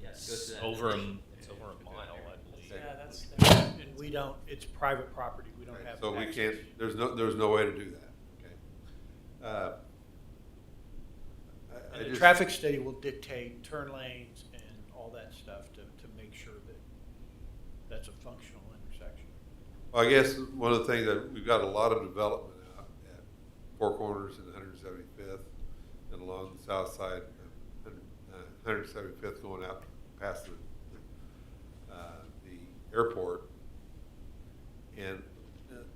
that? Yes, go to that. It's over a mile, I believe. Yeah, that's And we don't, it's private property, we don't have. So we access. can't, there's no way to do that, okay? And the traffic study will dictate turn lanes and all that stuff to make sure that that's a functional intersection. Well, I guess one of the things that we've got a lot of development out at Four Corners and 175th and along the south side of 175th going out past the airport. And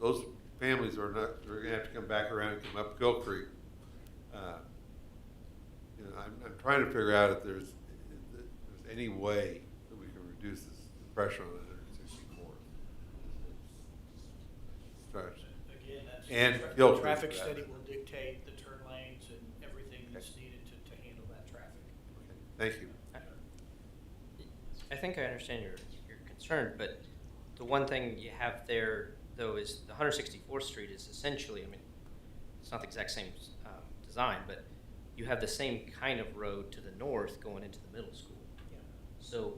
those families are going to have to come back around and come up Kill Creek. You know, I'm trying to figure out if there's any way that we can reduce the pressure on 164th. Again, that's. And the Kill Creek, traffic rather. study will dictate the turn lanes and everything that's needed to handle that traffic. Thank you. I think I understand your concern, but the one thing you have there, though, is the 164th Street is essentially, I mean, it's not the exact same design, but you have the same kind of road to the north going into the middle school. Yeah. So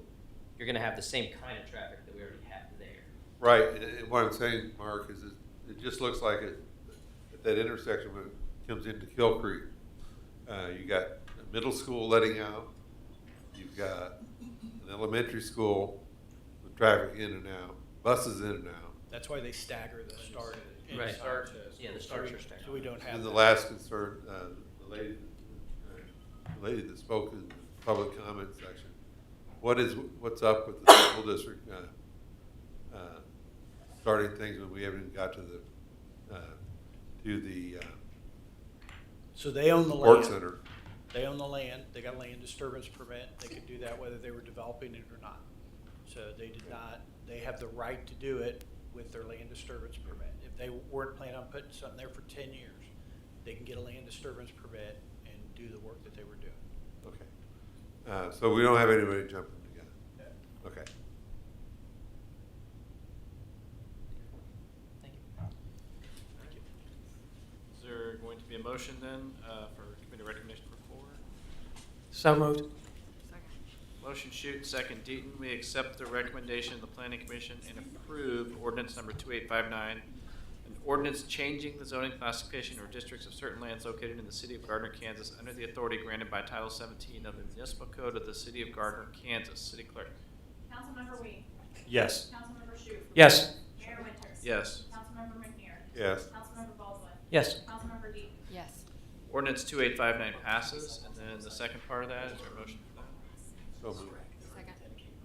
you're going to have the same kind of traffic that we already have there. Right, and what I'm saying, Mark, is it just looks like at that intersection when it comes into Kill Creek, you got a middle school letting out, you've got an elementary school with traffic in and out, buses in and out. That's why they stagger the start. and Right. start. Yeah, the starts are staggered. So we don't have. And the that. last concern, the lady that spoke in the public comment section, what's up with the school district starting things when we haven't even got to the So they own the Sports land. center. They own the land, they got land disturbance permit, they could do that whether they were developing it or not. So they did not, they have the right to do it with their land disturbance permit. If they weren't planning on putting something there for 10 years, they can get a land disturbance permit and do the work that they were doing. Okay. So we don't have anybody jumping the gun. Okay. Thank you. Thank you. Is there going to be a motion then for committee recognition for 4? So moved. Motion Shute, second Deaton. We accept the recommendation of the Planning Commission and approve ordinance number 2859, an ordinance changing the zoning classification or districts of certain lands located in the city of Gardner, Kansas, under the authority granted by Title 17 of the Municipal Code of the city of Gardner, Kansas. City Clerk. Councilmember Wing. Yes. Councilmember Shute. Yes. Mayor Winters. Yes. Councilmember McNair. Yes. Councilmember Baldwin. Yes. Councilmember Dean. Yes. Ordinance 2859 passes, and then the second part of that, is there a motion for that? So moved. Second.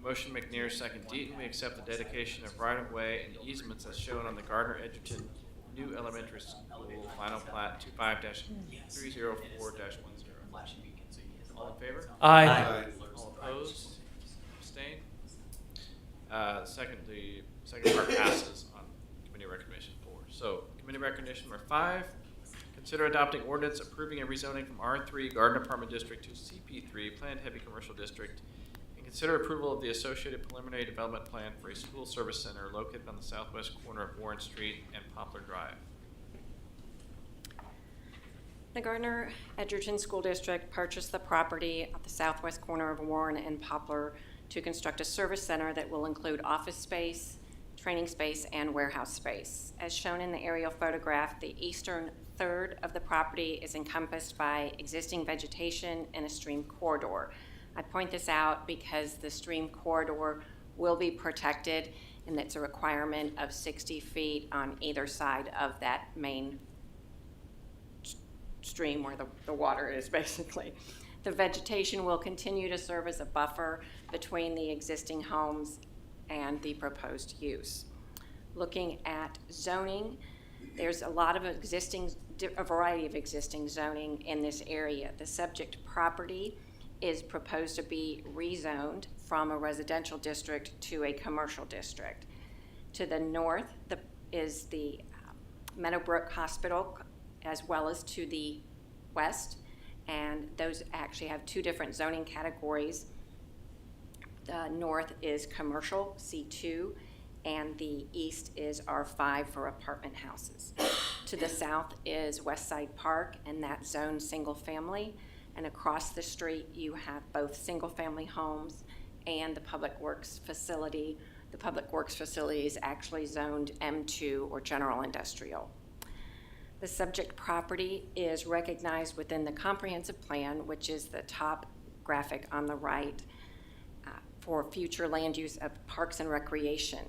Motion McNair, second Deaton. We accept the dedication of right-of-way and easements as shown on the Gardner Edgerton New Elementary School Final Plat 25-304-10. All in favor? Aye. All opposed? Abstained? The second part passes on committee recommendation 4. So, committee recommendation number 5, consider adopting ordinance approving a rezoning from R3 Garden Apartment District to CP3 Planned Heavy Commercial District, and consider approval of the associated preliminary development plan for a school service center located on the southwest corner of Warren Street and Poplar Drive. The Gardner Edgerton School District purchased the property at the southwest corner of Warren and Poplar to construct a service center that will include office space, training space, and warehouse space. As shown in the aerial photograph, the eastern third of the property is encompassed by existing vegetation and a stream corridor. I point this out because the stream corridor will be protected, and it's a requirement of 60 feet on either side of that main stream where the water is, basically. The vegetation will continue to serve as a buffer between the existing homes and the proposed use. Looking at zoning, there's a lot of a variety of existing zoning in this area. The subject property is proposed to be rezoned from a residential district to a commercial district. To the north is the Meadowbrook Hospital, as well as to the west, and those actually have 2 different zoning categories. The north is commercial, C2, and the east is R5 for apartment houses. To the south is Westside Park, and that's zoned single family, and across the street you have both single family homes and the Public Works facility. The Public Works facility is actually zoned M2 or general industrial. The subject property is recognized within the comprehensive plan, which is the top graphic on the right, for future land use of parks and recreation.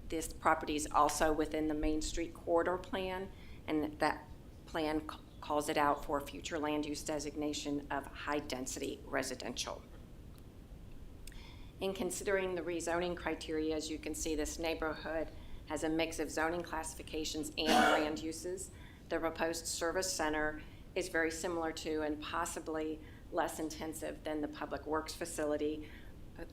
This property is also within the Main Street Corridor Plan, and that plan calls it out for future land use designation of high-density residential. In considering the rezoning criteria, as you can see, this neighborhood has a mix of zoning classifications and land uses. The proposed service center is very similar to and possibly less intensive than the Public Works facility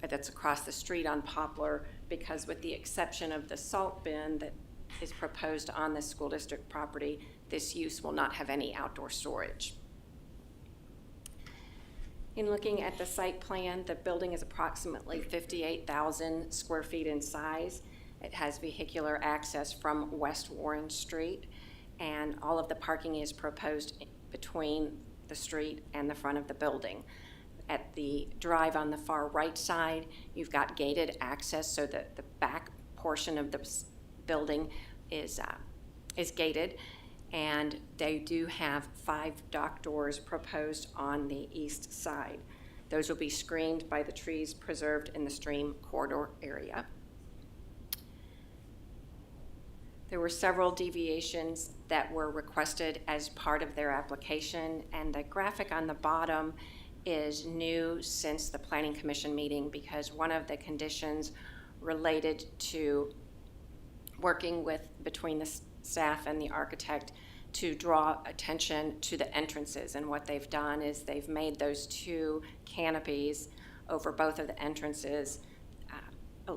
that's across the street on Poplar, because with the exception of the salt bin that is proposed on the school district property, this use will not have any outdoor storage. In looking at the site plan, the building is approximately 58,000 square feet in size. It has vehicular access from West Warren Street, and all of the parking is proposed between the street and the front of the building. At the drive on the far right side, you've got gated access so that the back portion of the building is gated, and they do have 5 dock doors proposed on the east side. Those will be screened by the trees preserved in the stream corridor area. There were several deviations that were requested as part of their application, and the graphic on the bottom is new since the Planning Commission meeting, because one of the conditions related to working between the staff and the architect to draw attention to the entrances. And what they've done is they've made those 2 canopies over both of the entrances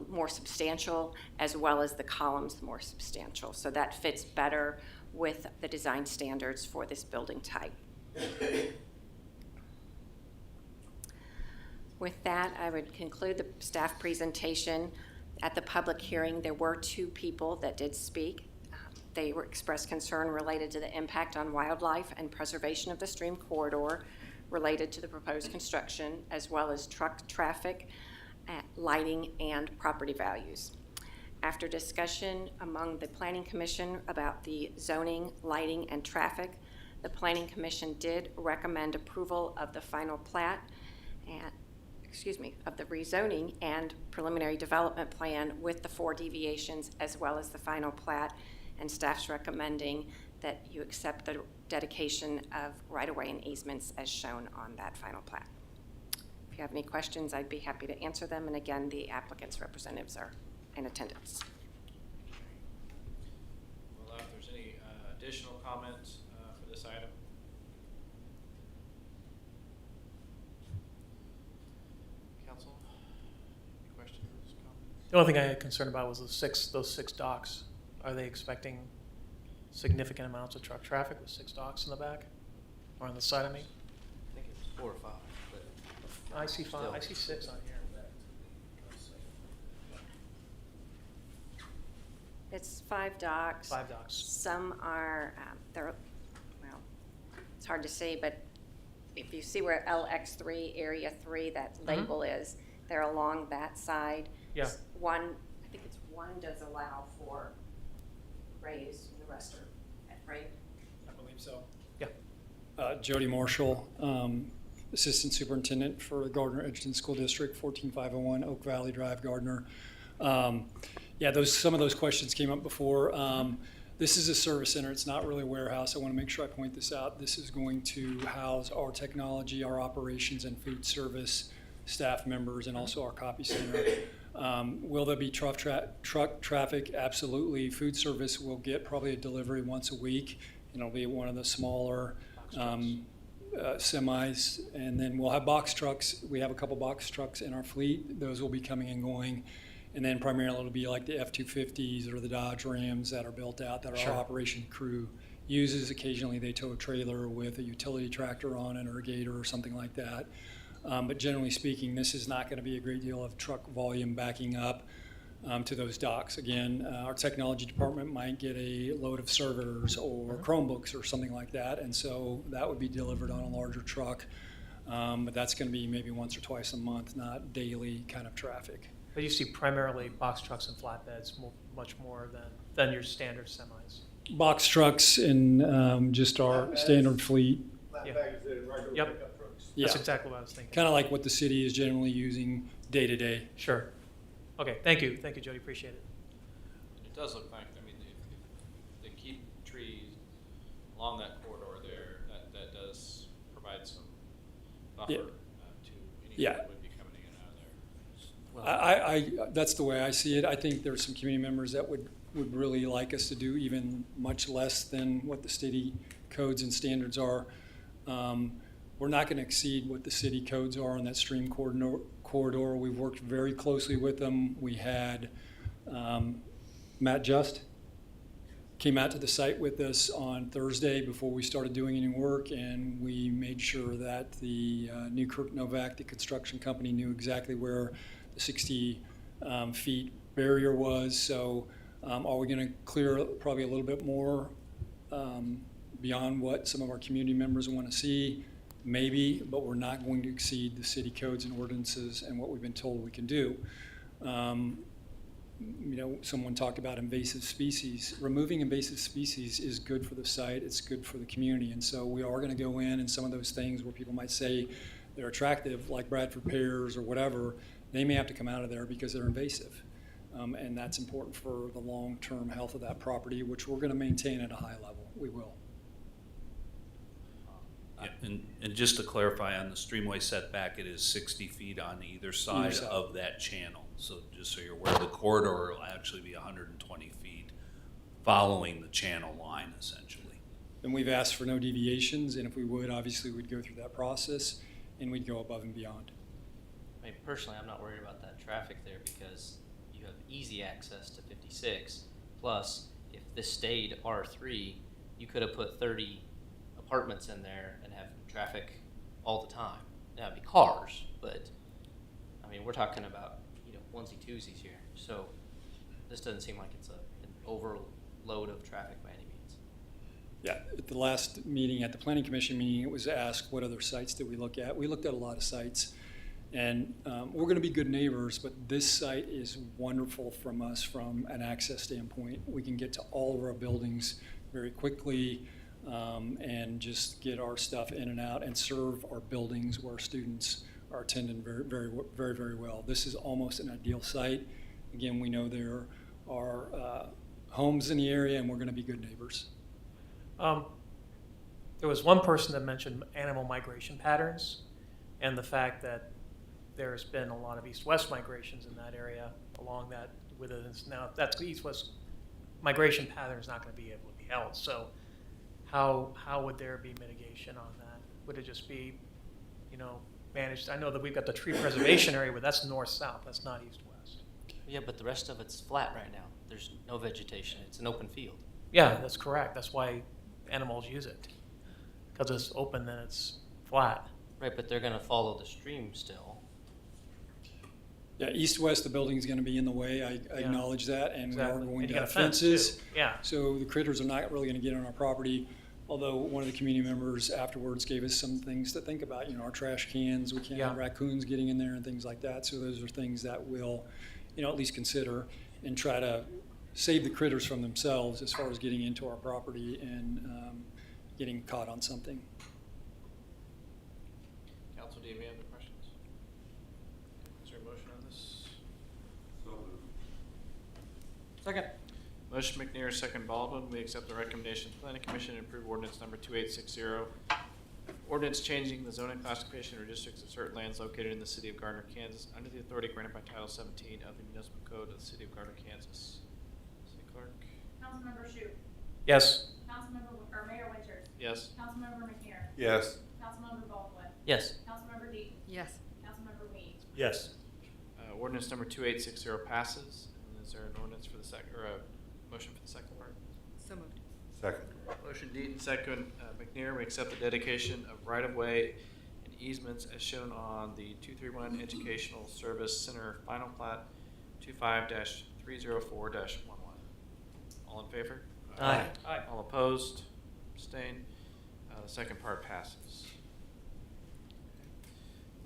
more substantial, as well as the columns more substantial. So that fits better with the design standards for this building type. With that, I would conclude the staff presentation. At the public hearing, there were 2 people that did speak. They expressed concern related to the impact on wildlife and preservation of the stream corridor related to the proposed construction, as well as truck traffic lighting, and property values. After discussion among the Planning Commission about the zoning, lighting, and traffic, the Planning Commission did recommend approval of the final plat and, of the rezoning and preliminary development plan with the 4 deviations as well as the final plat, and staff's recommending that you accept the dedication of right-of-way and easements as shown on that final plat. If you have any questions, I'd be happy to answer them, and again, the applicant's representatives are in attendance. Well, if there's any additional comments for this item? Council, any questions, comments? The only thing I had concern about was those six docks. Are they expecting significant amounts of truck traffic with 6 docks in the back or on the side of me? I think it was 4 or 5, but I see 5. I see 6 on here. It's 5 docks. 5 docks. Some are, well, it's hard to say, but if you see where LX3, Area 3, that label is, they're along that side. Yeah. I think it's one does allow for raised, and the rest are, right? I believe so. Yeah. Jody Marshall, Assistant Superintendent for the Gardner Edgerton School District, 14501 Oak Valley Drive, Gardner. Some of those questions came up before. This is a service center. It's not really a warehouse. I want to make sure I point this out. This is going to house our technology, our operations and food service staff members, and also our copy center. Will there be truck traffic? Absolutely. Food service will get probably a delivery once a week. And it'll be one of the smaller semis. And then we'll have box trucks. We have a couple box trucks in our fleet. Those will be coming and going. And then primarily it'll be like the F-250s or the Dodge Rams that are built out that our operation crew uses. Occasionally they tow a trailer with a utility tractor on it or a gator or something like that. But generally speaking, this is not going to be a great deal of truck volume backing up to those docks. Again, our technology department might get a load of servers or Chromebooks or something like that, and so that would be delivered on a larger truck. But that's going to be maybe once or twice a month, not daily kind of traffic. But you see primarily box trucks and flatbeds much more than your standard semis. Box trucks and just our standard fleet. Yep. That's exactly what I was thinking. Kind of like what the city is generally using day to day. Sure. Okay, thank you, Jody, appreciate it. It does look like, if they keep trees along that corridor there, that does provide some buffer to anything that would be coming in and out of there. That's the way I see it. I think there's some community members that would really like us to do even much less than what the city codes and standards are. We're not going to exceed what the city codes are on that stream corridor. We've worked very closely with them. We had Matt Just came out to the site with us on Thursday before we started doing any work, and we made sure that the Newkirk Novak, the construction company, knew exactly where the 60 feet barrier was. So are we going to clear probably a little bit more beyond what some of our community members want to see? Maybe, but we're not going to exceed the city codes and ordinances and what we've been told we can do. Someone talked about invasive species. Removing invasive species is good for the site, it's good for the community, and so we are going to go in, and some of those things where people might say they're attractive, like Bradford pears or whatever, they may have to come out of there because they're invasive. And that's important for the long-term health of that property, which we're going to maintain at a high level. We will. And just to clarify, on the streamway setback, it is 60 feet on either side of that channel. So just so you're aware, the corridor will actually be 120 feet following the channel line, essentially. And we've asked for no deviations, and if we would, obviously we'd go through that process, and we'd go above and beyond. Personally, I'm not worried about that traffic there because you have easy access to 56. Plus, if this stayed R3, you could have put 30 apartments in there and have traffic all the time. Now it'd be cars, but we're talking about onesie twosies here. So this doesn't seem like it's an overload of traffic by any means. Yeah, at the last meeting, at the Planning Commission meeting, it was asked what other sites did we look at. We looked at a lot of sites, And we're going to be good neighbors, but this site is wonderful from us from an access standpoint. We can get to all of our buildings very quickly and just get our stuff in and out and serve our buildings where students are attending very well. This is almost an ideal site. Again, we know there are homes in the area, and we're going to be good neighbors. There was one person that mentioned animal migration patterns and the fact that there's been a lot of east-west migrations in that area along that, with it. Now, that's east-west migration pattern is not going to be able to be held. So how would there be mitigation on that? Would it just be, managed? I know that we've got the tree preservation area, but that's north-south. That's not east-west. Yeah, but the rest of it's flat right now. There's no vegetation. It's an open field. Yeah, that's correct. That's why animals use it. Because it's open and it's flat. Right, but they're going to follow the stream still. Yeah, east-west, the building's going to be in the way. I acknowledge that, and we are Exactly. going And to you have got a fence, fences. too. Yeah. So the critters are not really going to get on our property, although one of the community members afterwards gave us some things to think about. Our trash cans, we can't have raccoons getting in there and things like that. So those are things that we'll, at least consider and try to save the critters from themselves as far as getting into our property and getting caught on something. Council, do you have any other questions? Is there a motion on this? So moved. Second. Motion McNair, second Baldwin. We accept the recommendation of the Planning Commission and approve ordinance number 2860. Ordinance changing the zoning classification or districts of certain lands located in the city of Gardner, Kansas, under the authority granted by Title 17 of the Municipal Code of the city of Gardner, Kansas. City Clerk? Councilmember Shute. Yes. Mayor Winters. Yes. Councilmember McNair. Yes. Councilmember Baldwin. Yes. Councilmember Dean. Yes. Councilmember Ween. Yes. Ordinance number 2860 passes. And is there an ordinance for the second, or a motion for the second part? So moved. Second. Motion Deaton, second McNair. We accept the dedication of right-of-way and easements as shown on the 231 Educational Service Center Final Plat 25-304-11. All in favor? Aye. Aye. All opposed? Abstained? The second part passes.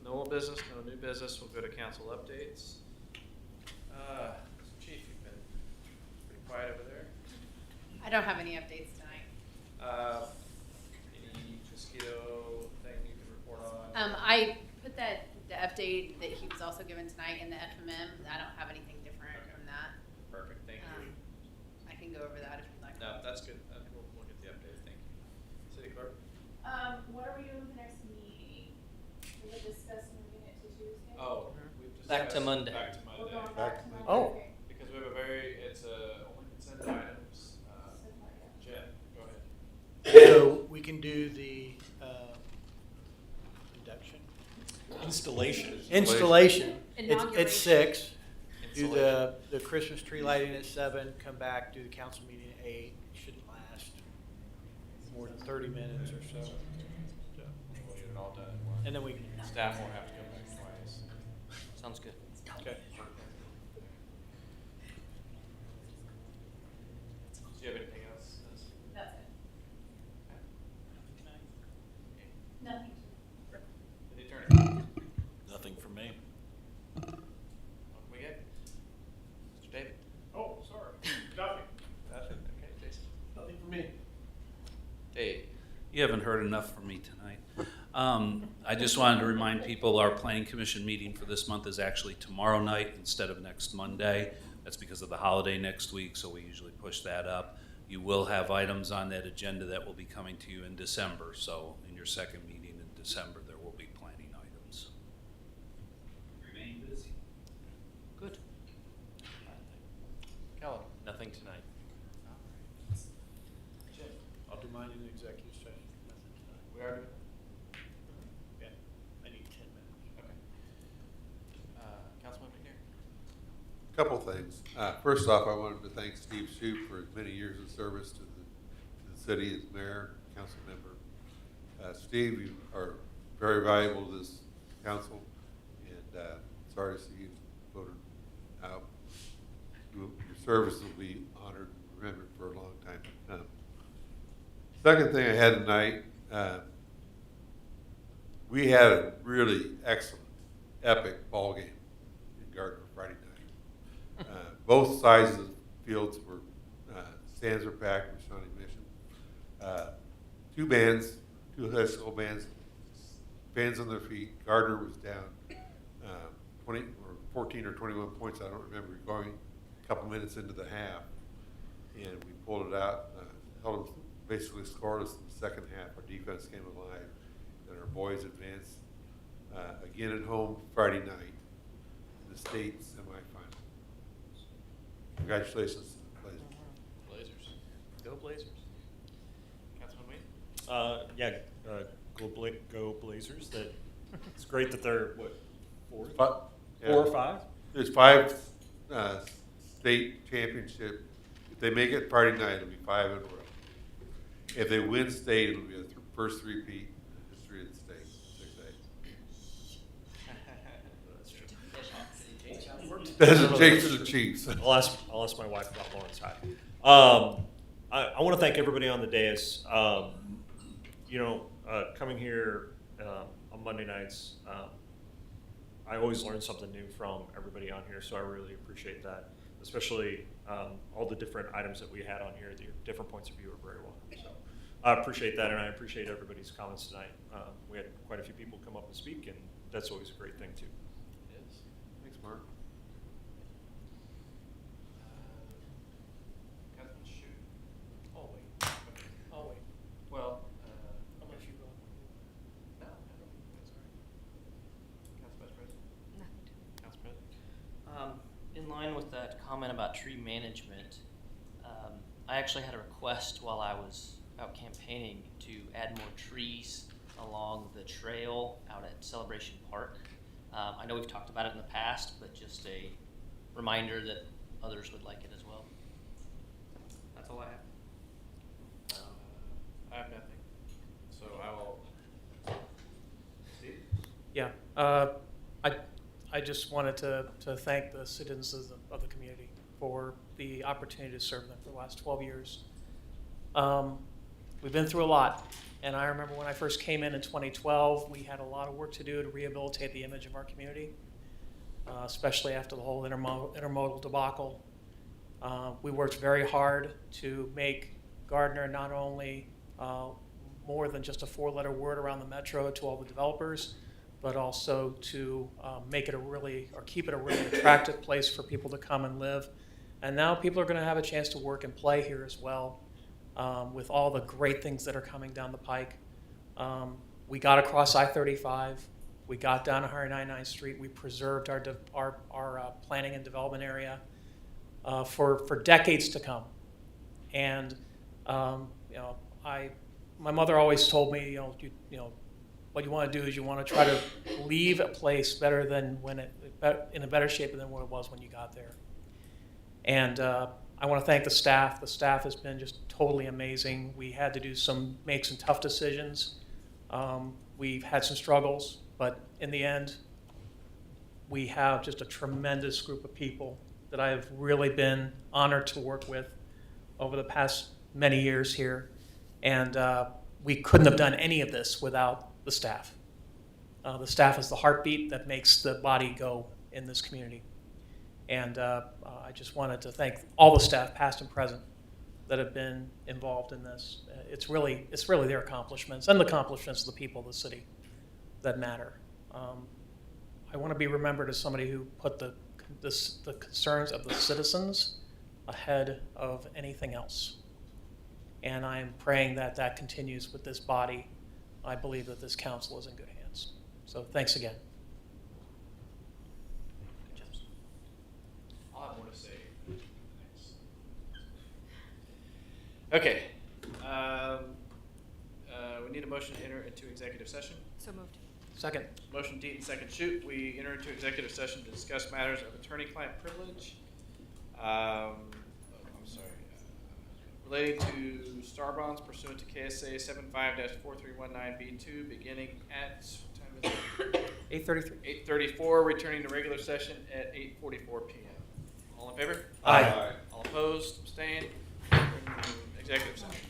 No old business, no new business. We'll go to council updates. Chief, you've been pretty quiet over there. I don't have any updates tonight. Any mosquito thing you can report on? I put the update that he was also given tonight in the FMM. I don't have anything different from that. Perfect, thank you. I can go over that if you'd like. No, that's good. We'll get the update, thank you. City Clerk? What are we doing with the next meeting? We were discussing moving it to Tuesday. Oh, we've Back to discussed Monday. Back to We're Monday. going back to Monday. Oh. Okay. Because we have it's only consent items. Jen, go ahead. So we can do the induction? Installation. Installation. It's Inauguration. 6. Do Installation. the Christmas tree lighting at 7, come back, do the council meeting at 8. Shouldn't last more than 30 minutes or so. We'll get it all done at once. And then we can, Staff won't have to go back twice. Sounds good. okay. Do you have anything else? That's it. Nothing. City Attorney? Nothing from me. What can we get? Mr. David? Oh, sorry. Nothing. Nothing, okay, Jason? Nothing for me. Dave? You haven't heard enough from me tonight. I just wanted to remind people our planning commission meeting for this month is actually tomorrow night instead of next Monday. That's because of the holiday next week, so we usually push that up. You will have items on that agenda that will be coming to you in December. So in your second meeting in December, there will be planning items. Remain busy. Good. Kellen? Nothing tonight. Jim? I'll do mine in the executive session. Nothing tonight. We are doing? Yeah, I need 10 minutes. Okay. Councilman McNair? Couple things. First off, I wanted to thank Steve Shoup for his many years of service to the city as mayor, council member. Steve, you are very valuable to this council, and sorry to see you voted out. Your service will be honored and remembered for a long time to come. Second thing I had tonight, we had a really excellent epic ball game in Gardner Friday night. Both sides of the fields were, stands were packed with Shawnee Mission. Two bands, two high school bands, fans on their feet. Gardner was down 20 or 14 or 21 points, I don't remember, going a couple minutes into the half. And we pulled it out, held them basically scoreless in the second half. Our defense came alive, and our boys advanced again at home Friday night in the state semifinal. Congratulations to the Blazers. Blazers. Go Blazers. Councilman Wayne? Go Blazers. That it's great that they're what, four Yeah. or five? There's 5 state championship. If they make it Friday night, it'll be 5 in a row. If they win state, it'll be the first three-peat in the history of the state. 6A. Doesn't change for the Chiefs. I'll ask my wife about Lawrence High. I want to thank everybody on the dais. Coming here on Monday nights, I always learn something new from everybody on here, so I really appreciate that. Especially all the different items that we had on here. The different points of view are very welcome. So I appreciate that, and I appreciate everybody's comments tonight. We had quite a few people come up and speak, and that's always a great thing too. It is. Thanks, Mark. Councilman Shoot. Oh, wait. Oh, wait. Well, Unless you go. no, that's all right. Council Vice President? Council President? In line with that comment about tree management, I actually had a request while I was out campaigning to add more trees along the trail out at Celebration Park. I know we've talked about it in the past, but just a reminder that others would like it as well. That's all I have. I have nothing. So I will. Steve? Yeah, I just wanted to thank the citizens of the community for the opportunity to serve them for the last 12 years. We've been through a lot, and I remember when I first came in 2012, we had a lot of work to do to rehabilitate the image of our community, especially after the whole intermodal debacle. We worked very hard to make Gardner not only more than just a 4-letter word around the metro to all the developers, but also to make it keep it a really attractive place for people to come and live. And now people are going to have a chance to work and play here as well, with all the great things that are coming down the pike. We got across I-35. We got down to 199th Street. We preserved our planning and development area for decades to come. And my mother always told me, what you want to do is you want to try to leave a place better than in a better shape than what it was when you got there. And I want to thank the staff. The staff has been just totally amazing. We had to make some tough decisions. We've had some struggles, but in the end, we have just a tremendous group of people that I have really been honored to work with over the past many years here. And we couldn't have done any of this without the staff. The staff is the heartbeat that makes the body go in this community. And I just wanted to thank all the staff, past and present, that have been involved in this. It's really their accomplishments and the accomplishments of the people of the city that matter. I want to be remembered as somebody who put the concerns of the citizens ahead of anything else. And I'm praying that that continues with this body. I believe that this council is in good hands. So thanks again. I'll have more to say. Okay. We need a motion to enter into executive session. So moved. Second. Motion Deaton, second Shoot. We enter into executive session to discuss matters of attorney-client privilege. I'm sorry. Relating to star bonds pursuant to KSA 75-4319B2, beginning at, what time is it? 8:33. 8:34, returning to regular session at 8:44 p.m. All in favor? Aye. All opposed, abstained, executive session.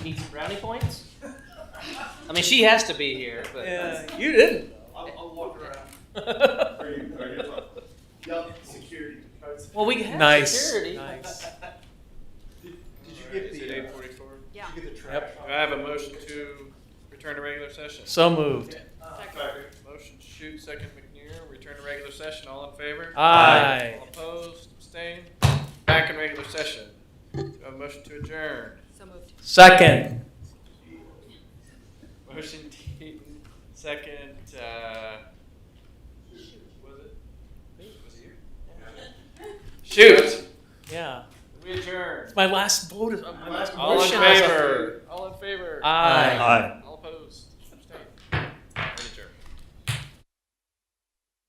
need some brownie points? I mean, she has to be here, but. Yeah, you didn't. I'll walk around. Are you Yep, security. Well, we have Nice. security. Nice. Did you get Is the? it 8:44? Yeah. Did you get the trash? Yep. Do I have a motion to return to regular session? So moved. Motion Shoot, second McNear, return to regular session, all in favor? Aye. All opposed, abstained, back in regular session. Do I have a motion to adjourn? So moved. Second. Motion Deaton, second, was it? Was it you? Shoot! Yeah. We adjourn. My last vote is my last All in motion. favor? All in favor? Aye. Aye.